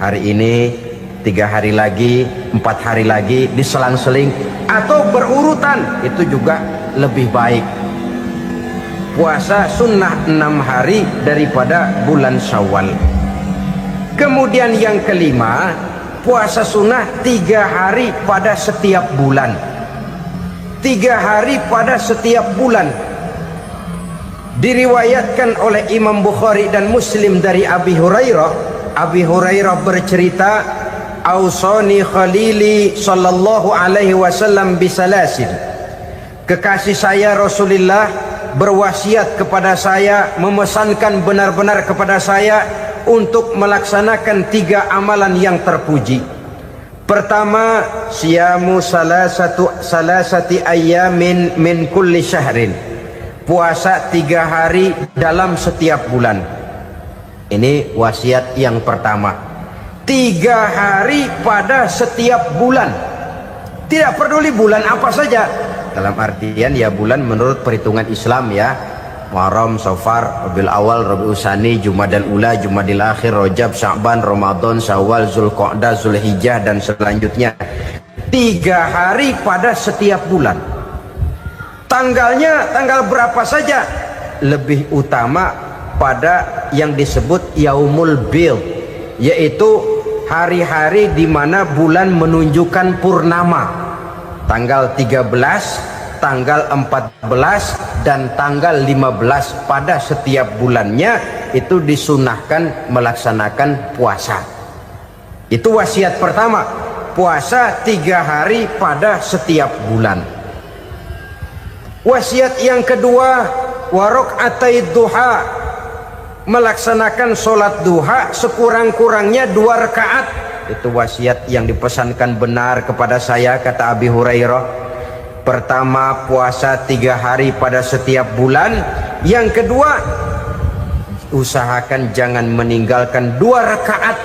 Hari ini 3 hari lagi, 4 hari lagi, diselang-seling atau berurutan, itu juga lebih baik. Puasa sunnah 6 hari daripada bulan Syawal. Kemudian yang kelima, puasa sunnah 3 hari pada setiap bulan. 3 hari pada setiap bulan. Diriwayatkan oleh Imam Bukhari dan Muslim dari Abi Hurairah. Abi Hurairah bercerita, "Ausani khalili sallallahu alaihi wasallam bisalasin." Kekasih saya Rasulullah berwasiat kepada saya, memesankan benar-benar kepada saya untuk melaksanakan 3 amalan yang terpuji. Pertama, siyamu salasati ayyamin min kulli syahrin. Puasa 3 hari dalam setiap bulan. Ini wasiat yang pertama. 3 hari pada setiap bulan. Tidak peduli bulan apa saja. Dalam artian ya bulan menurut perhitungan Islam ya. Muharram, Safar, Rabiul Awal, Rabiul Tsani, Jumadal Ula, Jumadil Akhir, Rajab, Sya'ban, Ramadan, Syawal, Zulqa'dah, Zulhijjah dan selanjutnya. 3 hari pada setiap bulan. Tanggalnya tanggal berapa saja. Lebih utama pada yang disebut Yaumul Bid, yaitu hari-hari di mana bulan menunjukkan purnama. Tanggal 13, tanggal 14 dan tanggal 15 pada setiap bulannya itu disunahkan melaksanakan puasa. Itu wasiat pertama, puasa 3 hari pada setiap bulan. Wasiat yang kedua, waraqatai duha, melaksanakan sholat duha sekurang-kurangnya 2 rakaat. Itu wasiat yang dipesankan benar kepada saya, kata Abi Hurairah. Pertama, puasa 3 hari pada setiap bulan. Yang kedua, usahakan jangan meninggalkan 2 rakaat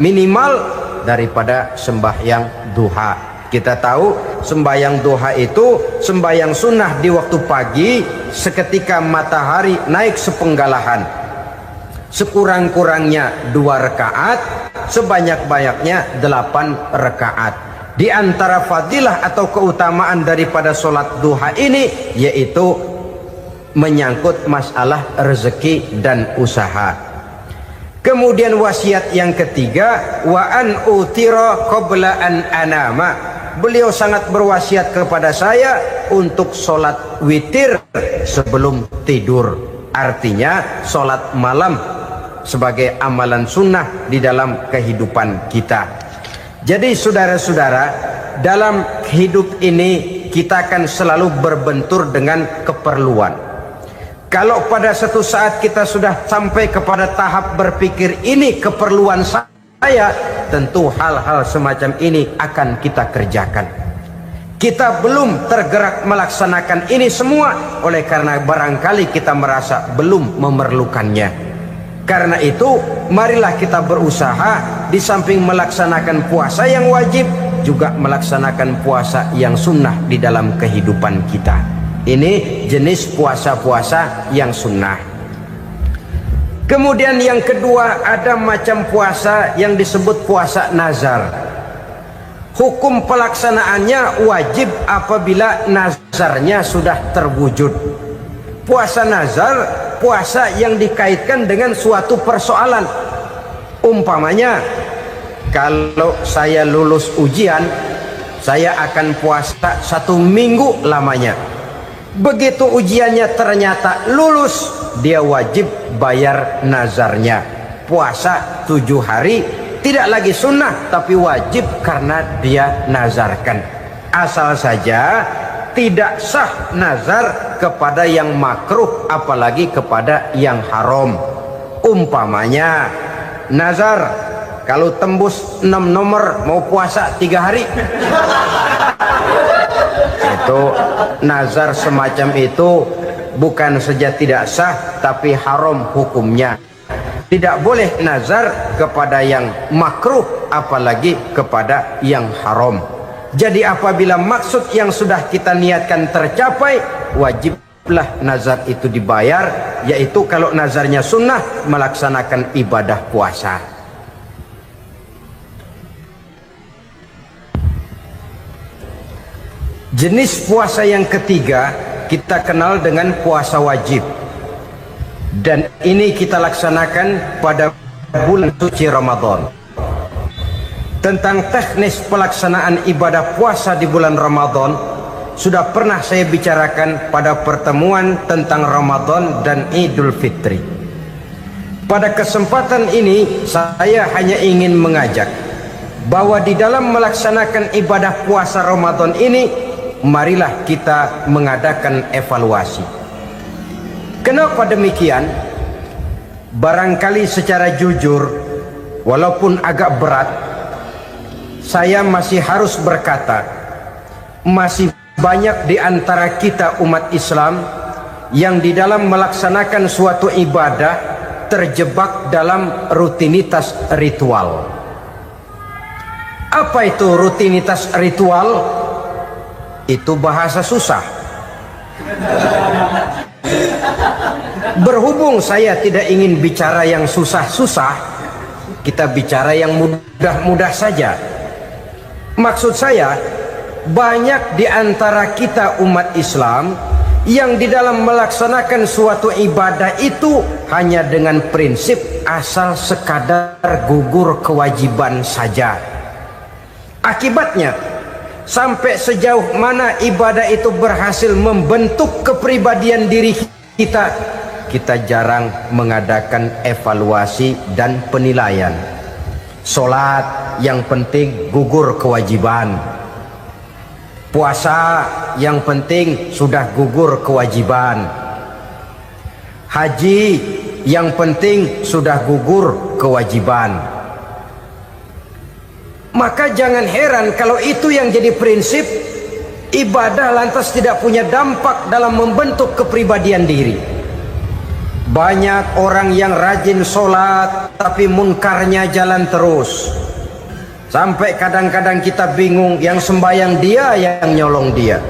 minimal daripada sembahyang duha. Kita tahu sembahyang duha itu sembahyang sunnah di waktu pagi seketika matahari naik sepenggalahan. Sekurang-kurangnya 2 rakaat, sebanyak-banyaknya 8 rakaat. Di antara fadilah atau keutamaan daripada sholat duha ini yaitu menyangkut masalah rezeki dan usaha. Kemudian wasiat yang ketiga, wa an utira qabla an anama. Beliau sangat berwasiat kepada saya untuk sholat witir sebelum tidur. Artinya sholat malam sebagai amalan sunnah di dalam kehidupan kita. Jadi saudara-saudara, dalam hidup ini kita akan selalu berbentur dengan keperluan. Kalau pada satu saat kita sudah sampai kepada tahap berpikir ini keperluan saya, tentu hal-hal semacam ini akan kita kerjakan. Kita belum tergerak melaksanakan ini semua oleh karena barangkali kita merasa belum memerlukannya. Karena itu, marilah kita berusaha di samping melaksanakan puasa yang wajib, juga melaksanakan puasa yang sunnah di dalam kehidupan kita. Ini jenis puasa-puasa yang sunnah. Kemudian yang kedua, ada macam puasa yang disebut puasa nazar. Hukum pelaksanaannya wajib apabila nazarnya sudah terwujud. Puasa nazar, puasa yang dikaitkan dengan suatu persoalan. Umpamanya, kalau saya lulus ujian, saya akan puasa 1 minggu lamanya. Begitu ujiannya ternyata lulus, dia wajib bayar nazarnya. Puasa 7 hari, tidak lagi sunnah tapi wajib karena dia nazarkan. Asal saja tidak sah nazar kepada yang makruh apalagi kepada yang haram. Umpamanya nazar kalau tembus 6 nomor mau puasa 3 hari. Itu nazar semacam itu bukan saja tidak sah tapi haram hukumnya. Tidak boleh nazar kepada yang makruh apalagi kepada yang haram. Jadi apabila maksud yang sudah kita niatkan tercapai, wajiblah nazar itu dibayar, yaitu kalau nazarnya sunnah melaksanakan ibadah puasa. Jenis puasa yang ketiga kita kenal dengan puasa wajib. Dan ini kita laksanakan pada bulan suci Ramadan. Tentang teknis pelaksanaan ibadah puasa di bulan Ramadan sudah pernah saya bicarakan pada pertemuan tentang Ramadan dan Idul Fitri. Pada kesempatan ini saya hanya ingin mengajak bahwa di dalam melaksanakan ibadah puasa Ramadan ini, marilah kita mengadakan evaluasi. Kenapa demikian? Barangkali secara jujur, walaupun agak berat, saya masih harus berkata, masih banyak di antara kita umat Islam yang di dalam melaksanakan suatu ibadah terjebak dalam rutinitas ritual. Apa itu rutinitas ritual? Itu bahasa susah. Berhubung saya tidak ingin bicara yang susah-susah, kita bicara yang mudah-mudah saja. Maksud saya, banyak di antara kita umat Islam yang di dalam melaksanakan suatu ibadah itu hanya dengan prinsip asal sekadar gugur kewajiban saja. Akibatnya, sampai sejauh mana ibadah itu berhasil membentuk kepribadian diri kita, kita jarang mengadakan evaluasi dan penilaian. Sholat yang penting gugur kewajiban. Puasa yang penting sudah gugur kewajiban. Haji yang penting sudah gugur kewajiban. Maka jangan heran kalau itu yang jadi prinsip, ibadah lantas tidak punya dampak dalam membentuk kepribadian diri. Banyak orang yang rajin sholat tapi munkarnya jalan terus. Sampai kadang-kadang kita bingung, yang sembahyang dia, yang nyolong dia.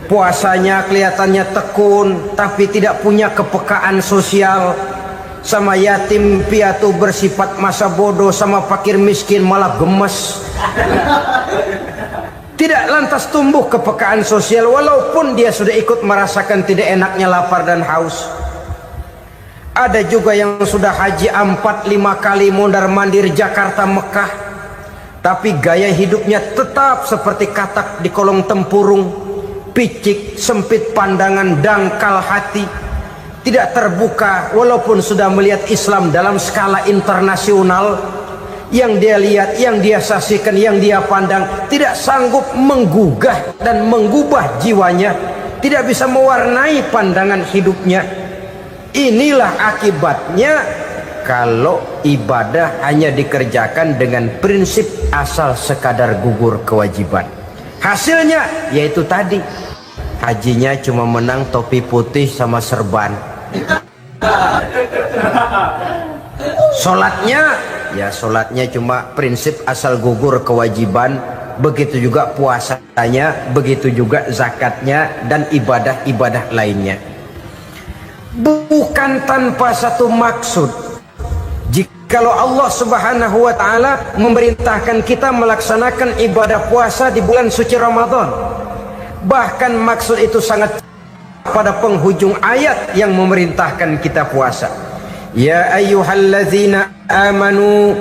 Puasanya kelihatannya tekun tapi tidak punya kepekaan sosial. Sama yatim piatu bersifat masa bodoh, sama fakir miskin malah gemes. Tidak lantas tumbuh kepekaan sosial walaupun dia sudah ikut merasakan tidak enaknya lapar dan haus. Ada juga yang sudah haji 4-5 kali mondar-mandir Jakarta Mekah, tapi gaya hidupnya tetap seperti katak di kolong tempurung, picik, sempit pandangan, dangkal hati, tidak terbuka walaupun sudah melihat Islam dalam skala internasional. Yang dia lihat, yang dia saksikan, yang dia pandang tidak sanggup menggugah dan mengubah jiwanya, tidak bisa mewarnai pandangan hidupnya. Inilah akibatnya kalau ibadah hanya dikerjakan dengan prinsip asal sekadar gugur kewajiban. Hasilnya yaitu tadi, hajinya cuma menang topi putih sama serban. Sholatnya, ya sholatnya cuma prinsip asal gugur kewajiban. Begitu juga puasanya, begitu juga zakatnya dan ibadah-ibadah lainnya. Bukan tanpa satu maksud, jika kalau Allah Subhanahu wa taala memerintahkan kita melaksanakan ibadah puasa di bulan suci Ramadan. Bahkan maksud itu sangat pada penghujung ayat yang memerintahkan kita puasa. Ya ayyuhalladzina amanu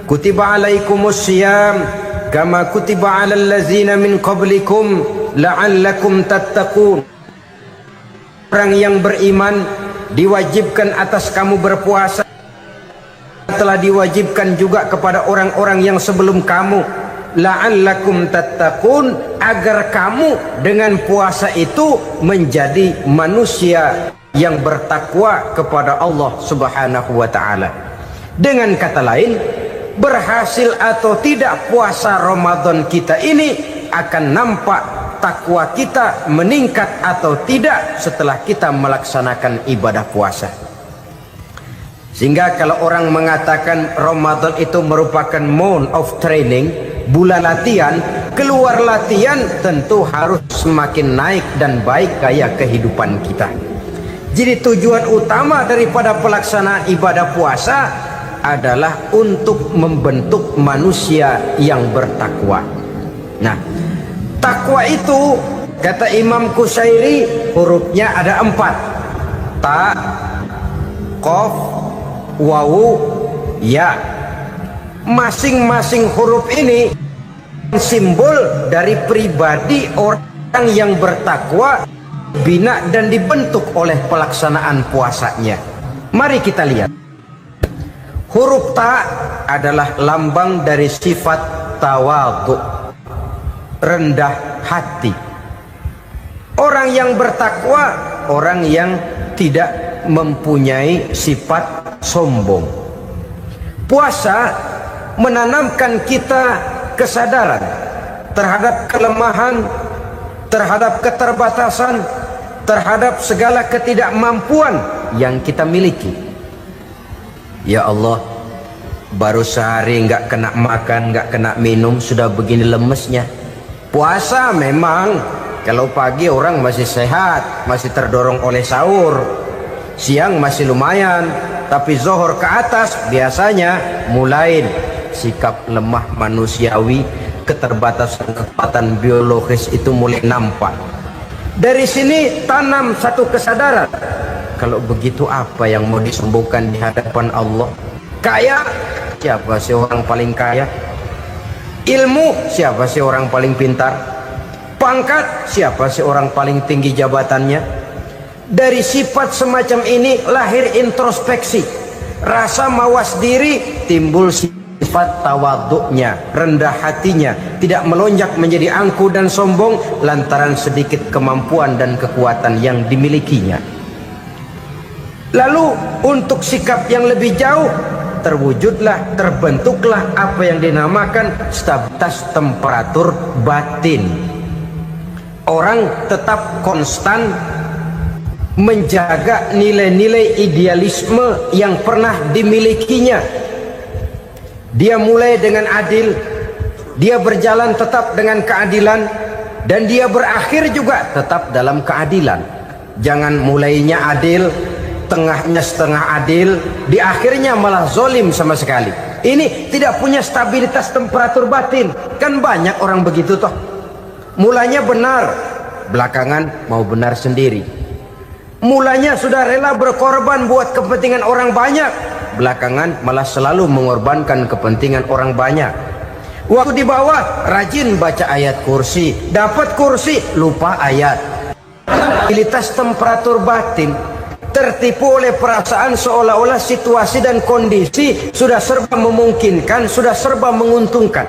kutiba alaikumus syiyam kama kutiba alal ladzina min qablikum la'allakum tattaqun. Orang yang beriman diwajibkan atas kamu berpuasa, telah diwajibkan juga kepada orang-orang yang sebelum kamu, la'allakum tattaqun, agar kamu dengan puasa itu menjadi manusia yang bertakwa kepada Allah Subhanahu wa taala. Dengan kata lain, berhasil atau tidak puasa Ramadan kita ini akan nampak takwa kita meningkat atau tidak setelah kita melaksanakan ibadah puasa. Sehingga kalau orang mengatakan Ramadan itu merupakan month of training, bulan latihan, keluar latihan tentu harus semakin naik dan baik gaya kehidupan kita. Jadi tujuan utama daripada pelaksanaan ibadah puasa adalah untuk membentuk manusia yang bertakwa. Nah, takwa itu kata Imam Qusairi hurufnya ada 4. Ta, qaf, wawu, ya. Masing-masing huruf ini simbol dari pribadi orang yang bertakwa, bina dan dibentuk oleh pelaksanaan puasanya. Mari kita lihat. Huruf ta adalah lambang dari sifat tawadhu, rendah hati. Orang yang bertakwa, orang yang tidak mempunyai sifat sombong. Puasa menanamkan kita kesadaran terhadap kelemahan, terhadap keterbatasan, terhadap segala ketidakmampuan yang kita miliki. Ya Allah, baru sehari nggak kena makan, nggak kena minum, sudah begini lemesnya. Puasa memang kalau pagi orang masih sehat, masih terdorong oleh sahur, siang masih lumayan, tapi zuhur ke atas biasanya mulai sikap lemah manusiawi, keterbatasan kekuatan biologis itu mulai nampak. Dari sini tanam satu kesadaran, kalau begitu apa yang mau disembuhkan di hadapan Allah? Kaya, siapa sih orang paling kaya? Ilmu, siapa sih orang paling pintar? Pangkat, siapa sih orang paling tinggi jabatannya? Dari sifat semacam ini lahir introspeksi, rasa mawas diri, timbul sifat tawaduknya, rendah hatinya, tidak melonjak menjadi angkuh dan sombong lantaran sedikit kemampuan dan kekuatan yang dimilikinya. Lalu untuk sikap yang lebih jauh, terwujudlah, terbentuklah apa yang dinamakan stabilitas temperatur batin. Orang tetap konstan menjaga nilai-nilai idealisme yang pernah dimilikinya. Dia mulai dengan adil, dia berjalan tetap dengan keadilan, dan dia berakhir juga tetap dalam keadilan. Jangan mulainya adil, tengahnya setengah adil, di akhirnya malah zolim sama sekali. Ini tidak punya stabilitas temperatur batin. Kan banyak orang begitu toh. Mulanya benar, belakangan mau benar sendiri. Mulanya sudah rela berkorban buat kepentingan orang banyak, belakangan malah selalu mengorbankan kepentingan orang banyak. Waktu di bawah rajin baca ayat kursi, dapat kursi lupa ayat. Stabilitas temperatur batin, tertipu oleh perasaan seolah-olah situasi dan kondisi sudah serba memungkinkan, sudah serba menguntungkan.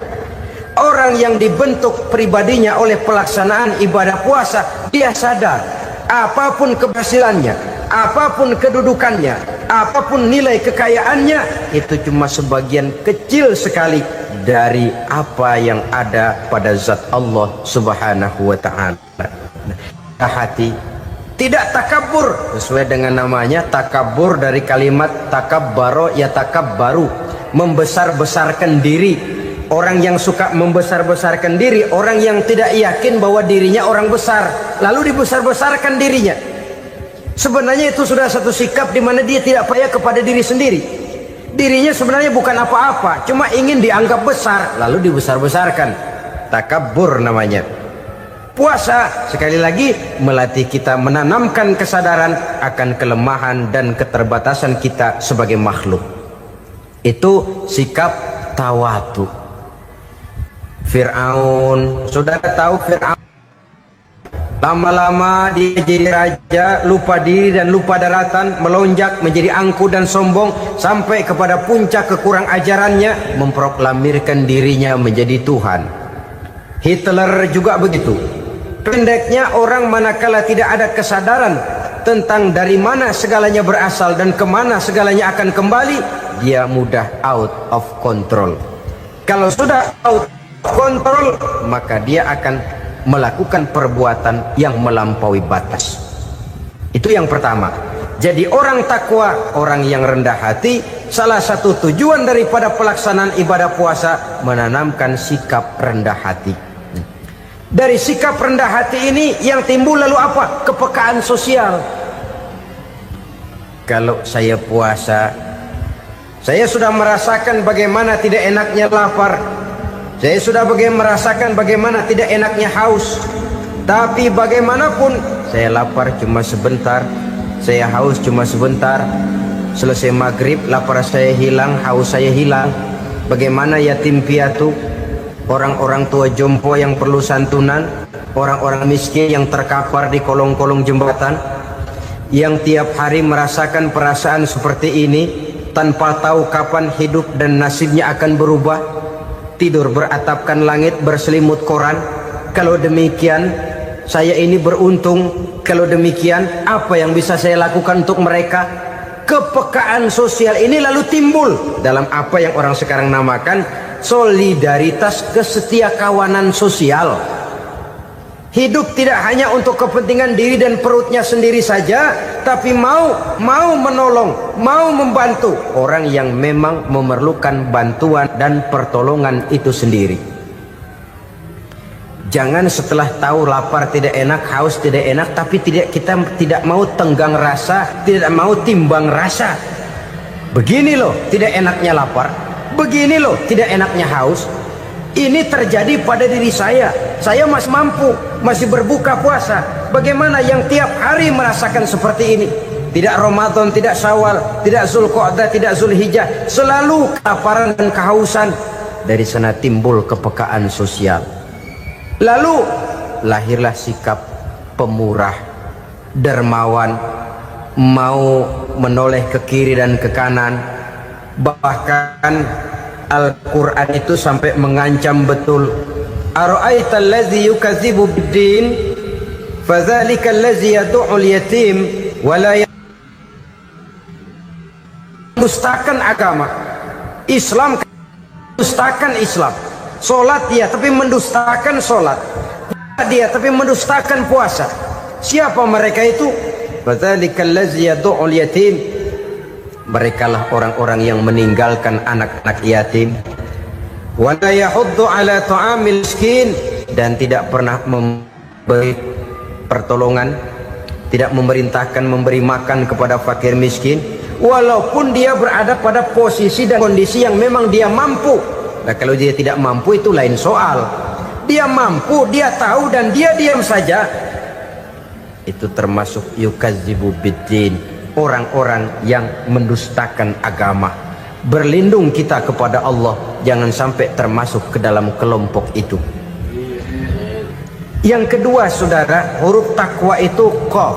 Orang yang dibentuk pribadinya oleh pelaksanaan ibadah puasa, dia sadar apapun keberhasilannya, apapun kedudukannya, apapun nilai kekayaannya, itu cuma sebagian kecil sekali dari apa yang ada pada zat Allah Subhanahu wa ta'ala. Hati tidak takabur, sesuai dengan namanya takabur dari kalimat takabbaro ya takabbaru, membesar-besarkan diri. Orang yang suka membesar-besarkan diri, orang yang tidak yakin bahwa dirinya orang besar, lalu dibesar-besarkan dirinya. Sebenarnya itu sudah satu sikap di mana dia tidak percaya kepada diri sendiri. Dirinya sebenarnya bukan apa-apa, cuma ingin dianggap besar, lalu dibesar-besarkan. Takabur namanya. Puasa sekali lagi melatih kita menanamkan kesadaran akan kelemahan dan keterbatasan kita sebagai makhluk. Itu sikap tawadu. Fir'aun, saudara tahu Fir'aun? Lama-lama dia jadi raja, lupa diri dan lupa daratan, melonjak menjadi angkuh dan sombong sampai kepada puncak kekurang ajarannya, memproklamirkan dirinya menjadi Tuhan. Hitler juga begitu. Pendeknya orang manakala tidak ada kesadaran tentang dari mana segalanya berasal dan kemana segalanya akan kembali, dia mudah out of control. Kalau sudah out of control, maka dia akan melakukan perbuatan yang melampaui batas. Itu yang pertama. Jadi orang takwa, orang yang rendah hati, salah satu tujuan daripada pelaksanaan ibadah puasa menanamkan sikap rendah hati. Dari sikap rendah hati ini yang timbul lalu apa? Kepekaan sosial. Kalau saya puasa, saya sudah merasakan bagaimana tidak enaknya lapar. Saya sudah merasakan bagaimana tidak enaknya haus. Tapi bagaimanapun, saya lapar cuma sebentar, saya haus cuma sebentar. Selesai maghrib, lapar saya hilang, haus saya hilang. Bagaimana yatim piatu, orang-orang tua jompo yang perlu santunan, orang-orang miskin yang terkapar di kolong-kolong jembatan, yang tiap hari merasakan perasaan seperti ini tanpa tahu kapan hidup dan nasibnya akan berubah. Tidur beratapkan langit, berselimut koran. Kalau demikian, saya ini beruntung. Kalau demikian, apa yang bisa saya lakukan untuk mereka? Kepekaan sosial ini lalu timbul dalam apa yang orang sekarang namakan solidaritas kesetiakawanan sosial. Hidup tidak hanya untuk kepentingan diri dan perutnya sendiri saja, tapi mau menolong, mau membantu orang yang memang memerlukan bantuan dan pertolongan itu sendiri. Jangan setelah tahu lapar tidak enak, haus tidak enak, tapi kita tidak mau tenggang rasa, tidak mau timbang rasa. Begini loh tidak enaknya lapar, begini loh tidak enaknya haus. Ini terjadi pada diri saya masih mampu, masih berbuka puasa. Bagaimana yang tiap hari merasakan seperti ini? Tidak Ramadan, tidak Syawal, tidak Zulqa'dah, tidak Zulhijjah, selalu kelaparan dan kehausan. Dari sana timbul kepekaan sosial. Lalu lahirlah sikap pemurah, dermawan, mau menoleh ke kiri dan ke kanan. Bahkan Al-Quran itu sampai mengancam betul. Ara'aita allazi yukadzibu bid-din fadzalika allazi yad'ul yatim wa la mendustakan agama. Islam mendustakan Islam. Salat dia tapi mendustakan salat. Dia tapi mendustakan puasa. Siapa mereka itu? Fadzalika allazi yad'ul yatim. Merekalah orang-orang yang meninggalkan anak-anak yatim. Wa la yahuddu ala ta'amil miskin, dan tidak pernah memberi pertolongan, tidak memerintahkan memberi makan kepada fakir miskin, walaupun dia berada pada posisi dan kondisi yang memang dia mampu. Nah, kalau dia tidak mampu itu lain soal. Dia mampu, dia tahu, dan dia diam saja. Itu termasuk yukadzibu biddin, orang-orang yang mendustakan agama. Berlindung kita kepada Allah, jangan sampai termasuk ke dalam kelompok itu. Yang kedua, saudara, huruf takwa itu qaf.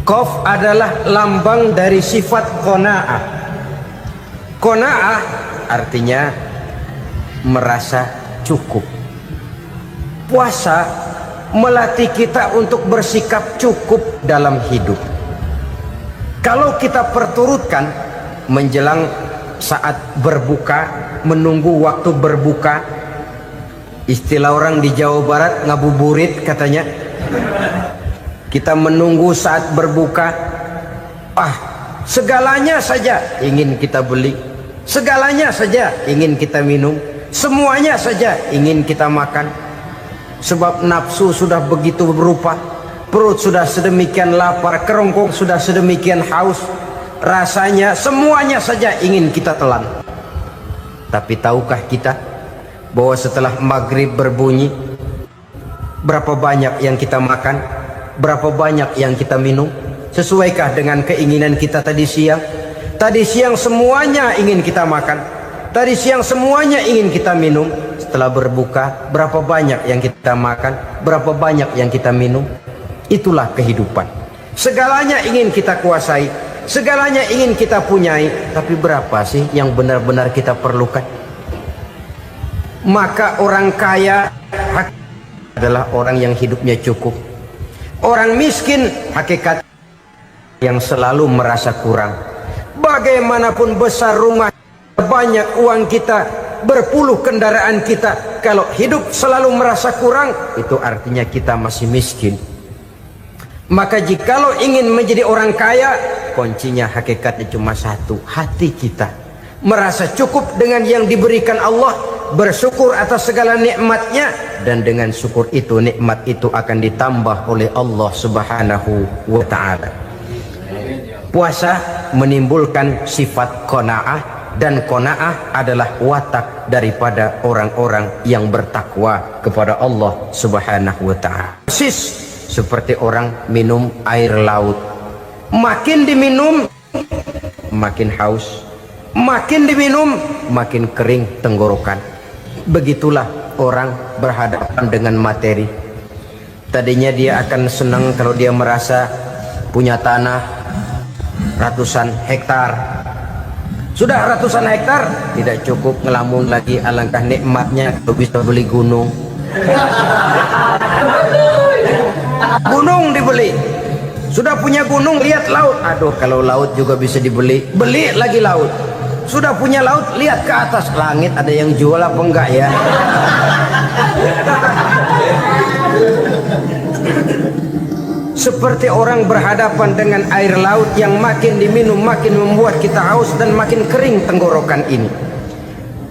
Qaf adalah lambang dari sifat qanaah. Qanaah artinya merasa cukup. Puasa melatih kita untuk bersikap cukup dalam hidup. Kalau kita perturutkan menjelang saat berbuka, menunggu waktu berbuka, istilah orang di Jawa Barat ngabuburit katanya, kita menunggu saat berbuka, segalanya saja ingin kita beli, segalanya saja ingin kita minum, semuanya saja ingin kita makan. Sebab nafsu sudah begitu berupa, perut sudah sedemikian lapar, kerongkong sudah sedemikian haus. rasanya semuanya saja ingin kita telan. Tapi tahukah kita bahwa setelah maghrib berbunyi, berapa banyak yang kita makan, berapa banyak yang kita minum? Sesuaikah dengan keinginan kita tadi siang? Tadi siang semuanya ingin kita makan, tadi siang semuanya ingin kita minum. Setelah berbuka, berapa banyak yang kita makan, berapa banyak yang kita minum? Itulah kehidupan. Segalanya ingin kita kuasai, segalanya ingin kita punyai, tapi berapa sih yang benar-benar kita perlukan? Maka orang kaya adalah orang yang hidupnya cukup. Orang miskin hakikat yang selalu merasa kurang. Bagaimanapun besar rumah, banyak uang kita, berpuluh kendaraan kita, kalau hidup selalu merasa kurang, itu artinya kita masih miskin. Maka jikalau ingin menjadi orang kaya, kuncinya hakikatnya cuma satu, hati kita merasa cukup dengan yang diberikan Allah, bersyukur atas segala nikmatnya, dan dengan syukur itu, nikmat itu akan ditambah oleh Allah Subhanahu wa ta'ala. Puasa menimbulkan sifat qanaah, dan qanaah adalah watak daripada orang-orang yang bertakwa kepada Allah Subhanahu wa ta'ala. Persis seperti orang minum air laut, makin diminum makin haus, makin diminum makin kering tenggorokan. Begitulah orang berhadapan dengan materi. Tadinya dia akan senang kalau dia merasa punya tanah ratusan hektar. Sudah ratusan hektar tidak cukup, ngelamun lagi, alangkah nikmatnya kalau bisa beli gunung. Gunung dibeli, sudah punya gunung, lihat laut, aduh kalau laut juga bisa dibeli, beli lagi laut. Sudah punya laut, lihat ke atas, langit ada yang jual apa enggak ya? Seperti orang berhadapan dengan air laut yang makin diminum makin membuat kita haus dan makin kering tenggorokan ini.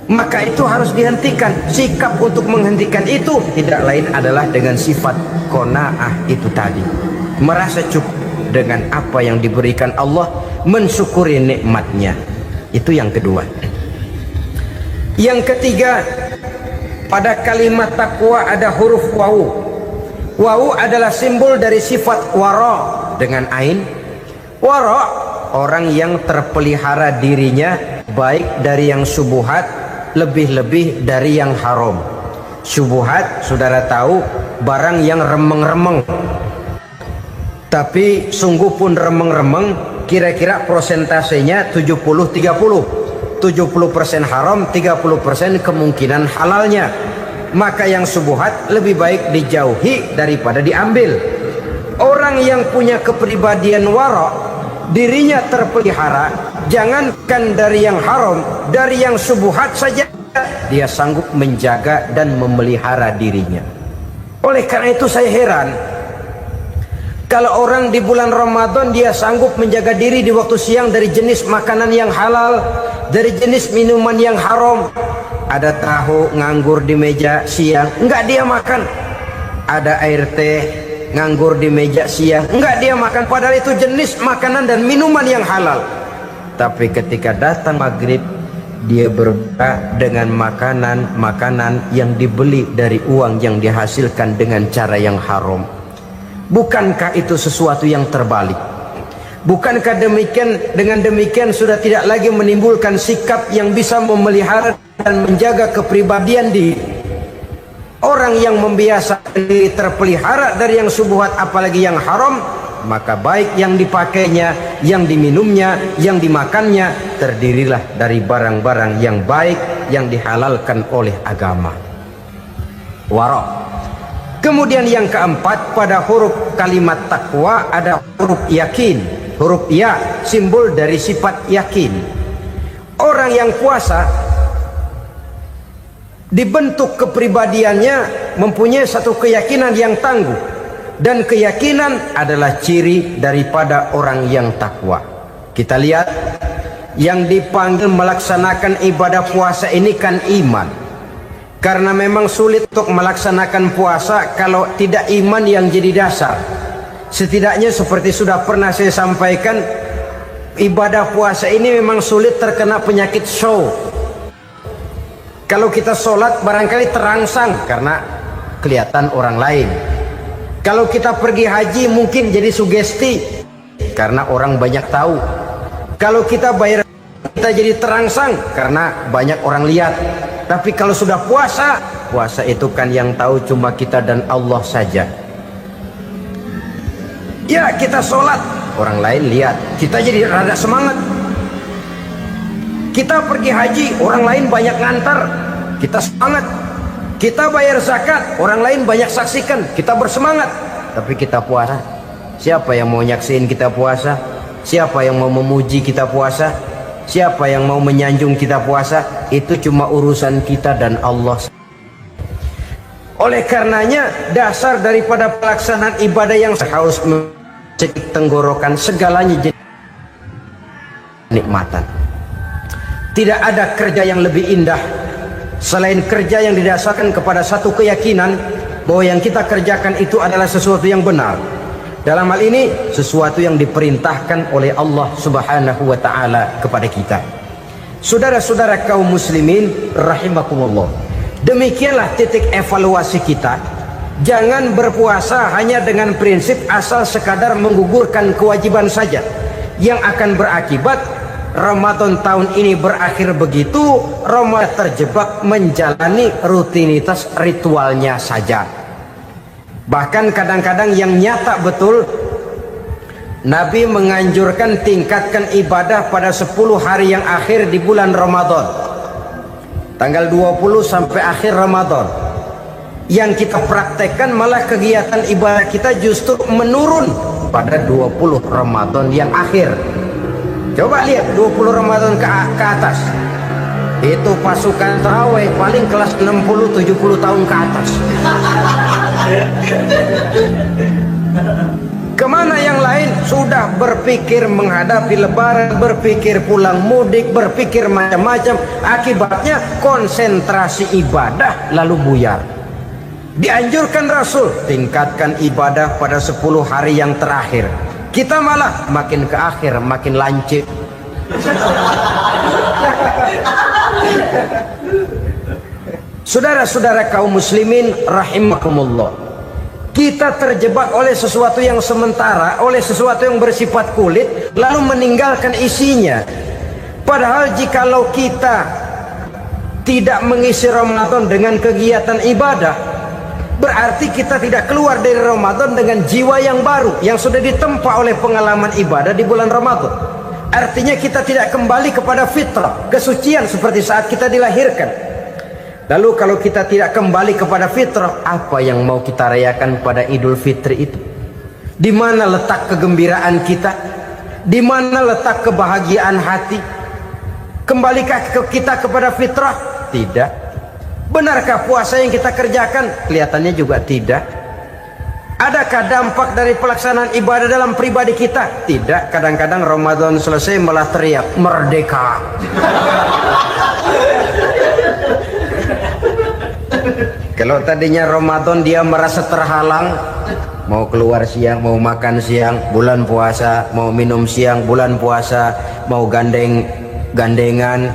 Maka itu harus dihentikan. Sikap untuk menghentikan itu tidak lain adalah dengan sifat qanaah itu tadi, merasa cukup dengan apa yang diberikan Allah, mensyukuri nikmatnya. Itu yang kedua. Yang ketiga, pada kalimat takwa ada huruf wawu. Wawu adalah simbol dari sifat wara dengan ain. Wara, orang yang terpelihara dirinya baik dari yang subuhat, lebih-lebih dari yang haram. Subuhat, saudara tahu, barang yang remeng-remeng. Tapi sungguh pun remeng-remeng, kira-kira prosentasenya 70-30. 70% haram, 30% kemungkinan halalnya. Maka yang subuhat lebih baik dijauhi daripada diambil. Orang yang punya kepribadian wara, dirinya terpelihara, jangankan dari yang haram, dari yang subuhat saja dia sanggup menjaga dan memelihara dirinya. Oleh karena itu saya heran kalau orang di bulan Ramadan dia sanggup menjaga diri di waktu siang dari jenis makanan yang halal, dari jenis minuman yang haram. Ada tahu nganggur di meja siang, enggak dia makan. Ada air teh nganggur di meja siang, enggak dia makan. Padahal itu jenis makanan dan minuman yang halal. Tapi ketika datang maghrib, dia berbuka dengan makanan-makanan yang dibeli dari uang yang dihasilkan dengan cara yang haram. Bukankah itu sesuatu yang terbalik? Bukankah dengan demikian sudah tidak lagi menimbulkan sikap yang bisa memelihara dan menjaga kepribadian diri? Orang yang membiasakan diri terpelihara dari yang subuhat apalagi yang haram, maka baik yang dipakainya, yang diminumnya, yang dimakannya terdirilah dari barang-barang yang baik yang dihalalkan oleh agama. Wara. Kemudian yang keempat, pada huruf kalimat takwa ada huruf yakin. Huruf ya, simbol dari sifat yakin. Orang yang puasa dibentuk kepribadiannya mempunyai satu keyakinan yang tangguh, dan keyakinan adalah ciri daripada orang yang takwa. Kita lihat yang dipanggil melaksanakan ibadah puasa ini kan iman, karena memang sulit untuk melaksanakan puasa kalau tidak iman yang jadi dasar. Setidaknya seperti sudah pernah saya sampaikan, Ibadah puasa ini memang sulit terkena penyakit show. Kalau kita sholat barangkali terangsang karena kelihatan orang lain. Kalau kita pergi haji mungkin jadi sugesti karena orang banyak tahu. Kalau kita bayar kita jadi terangsang karena banyak orang lihat. Tapi kalau sudah puasa, puasa itu kan yang tahu cuma kita dan Allah saja. Ya, kita sholat, orang lain lihat, kita jadi rada semangat. Kita pergi haji, orang lain banyak ngantar, kita semangat. Kita bayar zakat, orang lain banyak saksikan, kita bersemangat. Tapi kita puasa, siapa yang mau nyaksiin kita puasa? Siapa yang mau memuji kita puasa? Siapa yang mau menyanjung kita puasa? Itu cuma urusan kita dan Allah. Oleh karenanya, dasar daripada pelaksanaan ibadah yang harus mencegah tenggorokan segalanya jadi nikmatan. Tidak ada kerja yang lebih indah selain kerja yang didasarkan kepada satu keyakinan bahwa yang kita kerjakan itu adalah sesuatu yang benar. Dalam hal ini sesuatu yang diperintahkan oleh Allah Subhanahu wa taala kepada kita. Saudara-saudara kaum muslimin rahimakumullah. Demikianlah titik evaluasi kita. Jangan berpuasa hanya dengan prinsip asal sekadar menggugurkan kewajiban saja, yang akan berakibat Ramadan tahun ini berakhir begitu, Ramadan terjebak menjalani rutinitas ritualnya saja. Bahkan kadang-kadang yang nyata betul, Nabi menganjurkan tingkatkan ibadah pada 10 hari yang akhir di bulan Ramadan, tanggal 20 sampai akhir Ramadan. Yang kita praktekkan malah kegiatan ibadah kita justru menurun pada 20 Ramadan yang akhir. Coba lihat 20 Ramadan ke atas, itu pasukan tarawih paling kelas 60-70 tahun ke atas. Kemana yang lain sudah berpikir menghadapi lebaran, berpikir pulang mudik, berpikir macam-macam. Akibatnya konsentrasi ibadah lalu buyar. Dianjurkan Rasul tingkatkan ibadah pada 10 hari yang terakhir. Kita malah makin ke akhir makin lancip. Saudara-saudara kaum muslimin rahimakumullah, kita terjebak oleh sesuatu yang sementara, oleh sesuatu yang bersifat kulit, lalu meninggalkan isinya. Padahal jikalau kita tidak mengisi Ramadan dengan kegiatan ibadah, berarti kita tidak keluar dari Ramadan dengan jiwa yang baru yang sudah ditempa oleh pengalaman ibadah di bulan Ramadan. Artinya kita tidak kembali kepada fitrah, kesucian seperti saat kita dilahirkan. Lalu kalau kita tidak kembali kepada fitrah, apa yang mau kita rayakan pada Idul Fitri itu? Di mana letak kegembiraan kita? Di mana letak kebahagiaan hati? Kembalikah kita kepada fitrah? Tidak. Benarkah puasa yang kita kerjakan? Kelihatannya juga tidak. Adakah dampak dari pelaksanaan ibadah dalam pribadi kita? Tidak. Kadang-kadang Ramadan selesai malah teriak merdeka. Kalau tadinya Ramadan dia merasa terhalang, mau keluar siang, mau makan siang, bulan puasa, mau minum siang, bulan puasa, mau gandengan,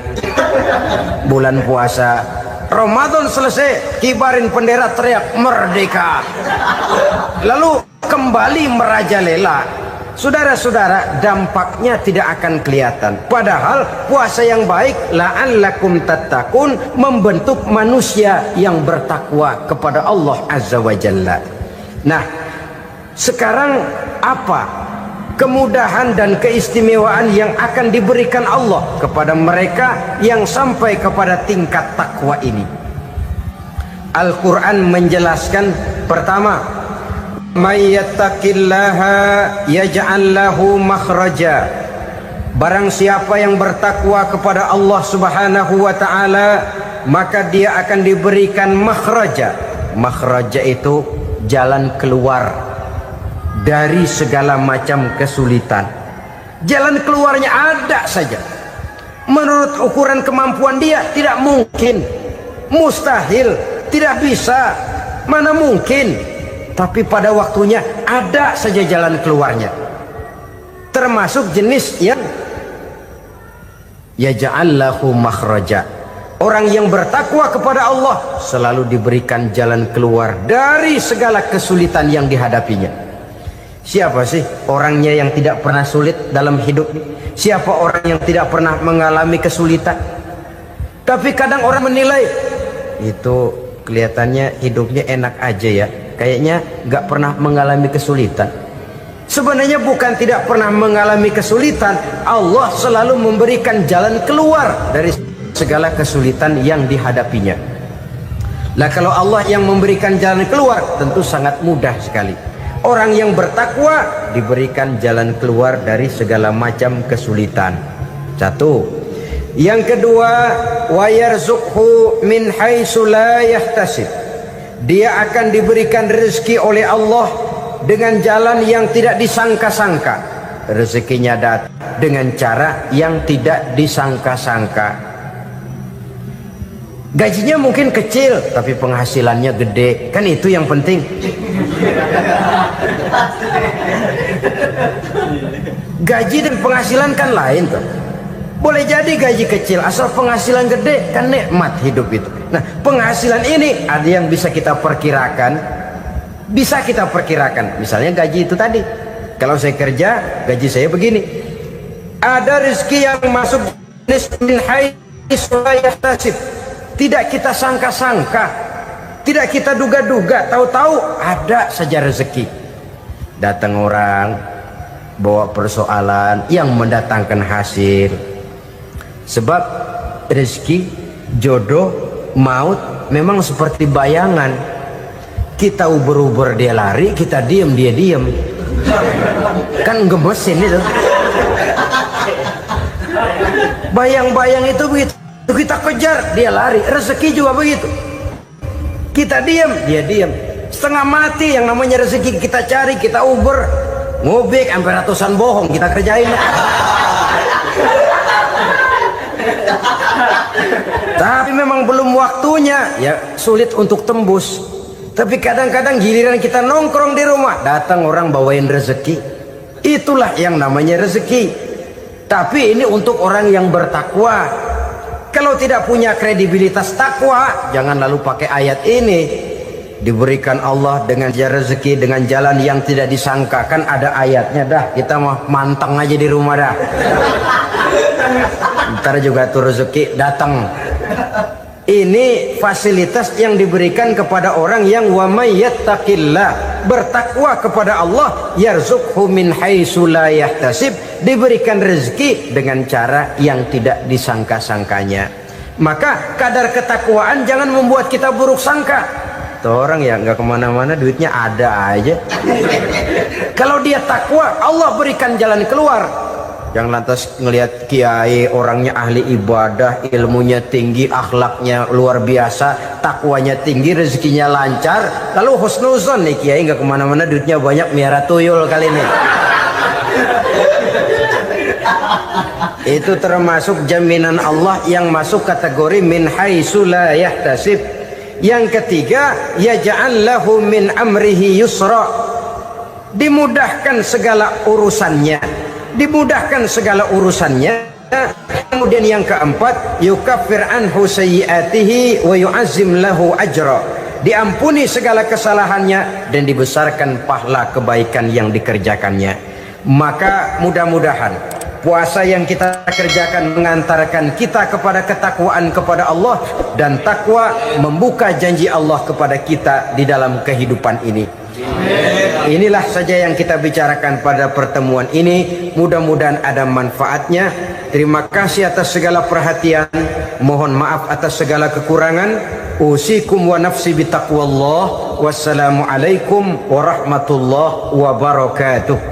bulan puasa. Ramadan selesai, kibarin bendera, teriak merdeka. Lalu kembali merajalela. Saudara-saudara, dampaknya tidak akan kelihatan. Padahal puasa yang baik, la'allakum tattaqun, membentuk manusia yang bertakwa kepada Allah Azza wa Jalla. Nah, sekarang apa kemudahan dan keistimewaan yang akan diberikan Allah kepada mereka yang sampai kepada tingkat takwa ini? Al-Quran menjelaskan, pertama, may yattaqillaha yaj'al lahu makhraja. Barang siapa yang bertakwa kepada Allah Subhanahu wa taala, maka dia akan diberikan makhraja. Makhraja itu jalan keluar dari segala macam kesulitan. Jalan keluarnya ada saja. Menurut ukuran kemampuan dia tidak mungkin, mustahil, tidak bisa, mana mungkin. Tapi pada waktunya ada saja jalan keluarnya. Termasuk jenis yang yaj'al lahu makhraja. Orang yang bertakwa kepada Allah selalu diberikan jalan keluar dari segala kesulitan yang dihadapinya. Siapa sih orangnya yang tidak pernah sulit dalam hidup? Siapa orang yang tidak pernah mengalami kesulitan? Tapi kadang orang menilai, itu kelihatannya hidupnya enak aja ya, kayaknya nggak pernah mengalami kesulitan. Sebenarnya bukan tidak pernah mengalami kesulitan, Allah selalu memberikan jalan keluar dari segala kesulitan yang dihadapinya. Lah kalau Allah yang memberikan jalan keluar, tentu sangat mudah sekali. Orang yang bertakwa diberikan jalan keluar dari segala macam kesulitan. Satu. Yang kedua, wa yarzuqhu min haitsu la yahtasib. Dia akan diberikan rezeki oleh Allah dengan jalan yang tidak disangka-sangka. Rezekinya datang dengan cara yang tidak disangka-sangka. Gajinya mungkin kecil tapi penghasilannya gede, kan itu yang penting. Gaji dan penghasilan kan lain tuh. Boleh jadi gaji kecil asal penghasilan gede, kan nikmat hidup itu. Nah, penghasilan ini ada yang bisa kita perkirakan. Bisa kita perkirakan. Misalnya gaji itu tadi. Kalau saya kerja, gaji saya begini. Ada rezeki yang masuk min haitsu la yahtasib. Tidak kita sangka-sangka, tidak kita duga-duga, tahu-tahu ada saja rezeki. Datang orang bawa persoalan yang mendatangkan hasil. Sebab rezeki, jodoh, maut memang seperti bayangan. Kita uber-uber dia lari, kita diem dia diem. Kan gemesin itu. Bayang-bayang itu begitu. Kita kejar, dia lari. Rezeki juga begitu. Kita diam, dia diam. Setengah mati yang namanya rezeki kita cari, kita uber, ngobek sampai ratusan bohong kita kerjain. Tapi memang belum waktunya, ya sulit untuk tembus. Tapi kadang-kadang giliran kita nongkrong di rumah, datang orang bawain rezeki. Itulah yang namanya rezeki. Tapi ini untuk orang yang bertakwa. Kalau tidak punya kredibilitas takwa, jangan lalu pakai ayat ini. Diberikan Allah dengan rezeki dengan jalan yang tidak disangka. Kan ada ayatnya dah. Kita mah manteng aja di rumah dah. Ntar juga tuh rezeki datang. Ini fasilitas yang diberikan kepada orang yang wa may yattaqillah, bertakwa kepada Allah, yarzuqhu min haitsu la yahtasib, diberikan rezeki dengan cara yang tidak disangka-sangkanya. Maka kadar ketakwaan jangan membuat kita buruk sangka. Tuh orang ya nggak kemana-mana, duitnya ada aja. Kalau dia takwa, Allah berikan jalan keluar. Yang lantas ngelihat kiai orangnya ahli ibadah, ilmunya tinggi, akhlaknya luar biasa, takwanya tinggi, rezekinya lancar, lalu husnuzon nih kiai nggak kemana-mana, duitnya banyak, miara tuyul kali ini. Itu termasuk jaminan Allah yang masuk kategori min haitsu la yahtasib. Yang ketiga, yaj'al lahu min amrihi yusra, dimudahkan segala urusannya. Dimudahkan segala urusannya. Kemudian yang keempat, yukaffir anhu sayyiatihi wa yu'azzim lahu ajra, diampuni segala kesalahannya dan dibesarkan pahala kebaikan yang dikerjakannya. Maka mudah-mudahan puasa yang kita kerjakan mengantarkan kita kepada ketakwaan kepada Allah, dan takwa membuka janji Allah kepada kita di dalam kehidupan ini. Inilah saja yang kita bicarakan pada pertemuan ini. Mudah-mudahan ada manfaatnya. Terima kasih atas segala perhatian. Mohon maaf atas segala kekurangan. Usikum wa nafsi bitaqwallah. Wassalamualaikum warahmatullahi wabarakatuh.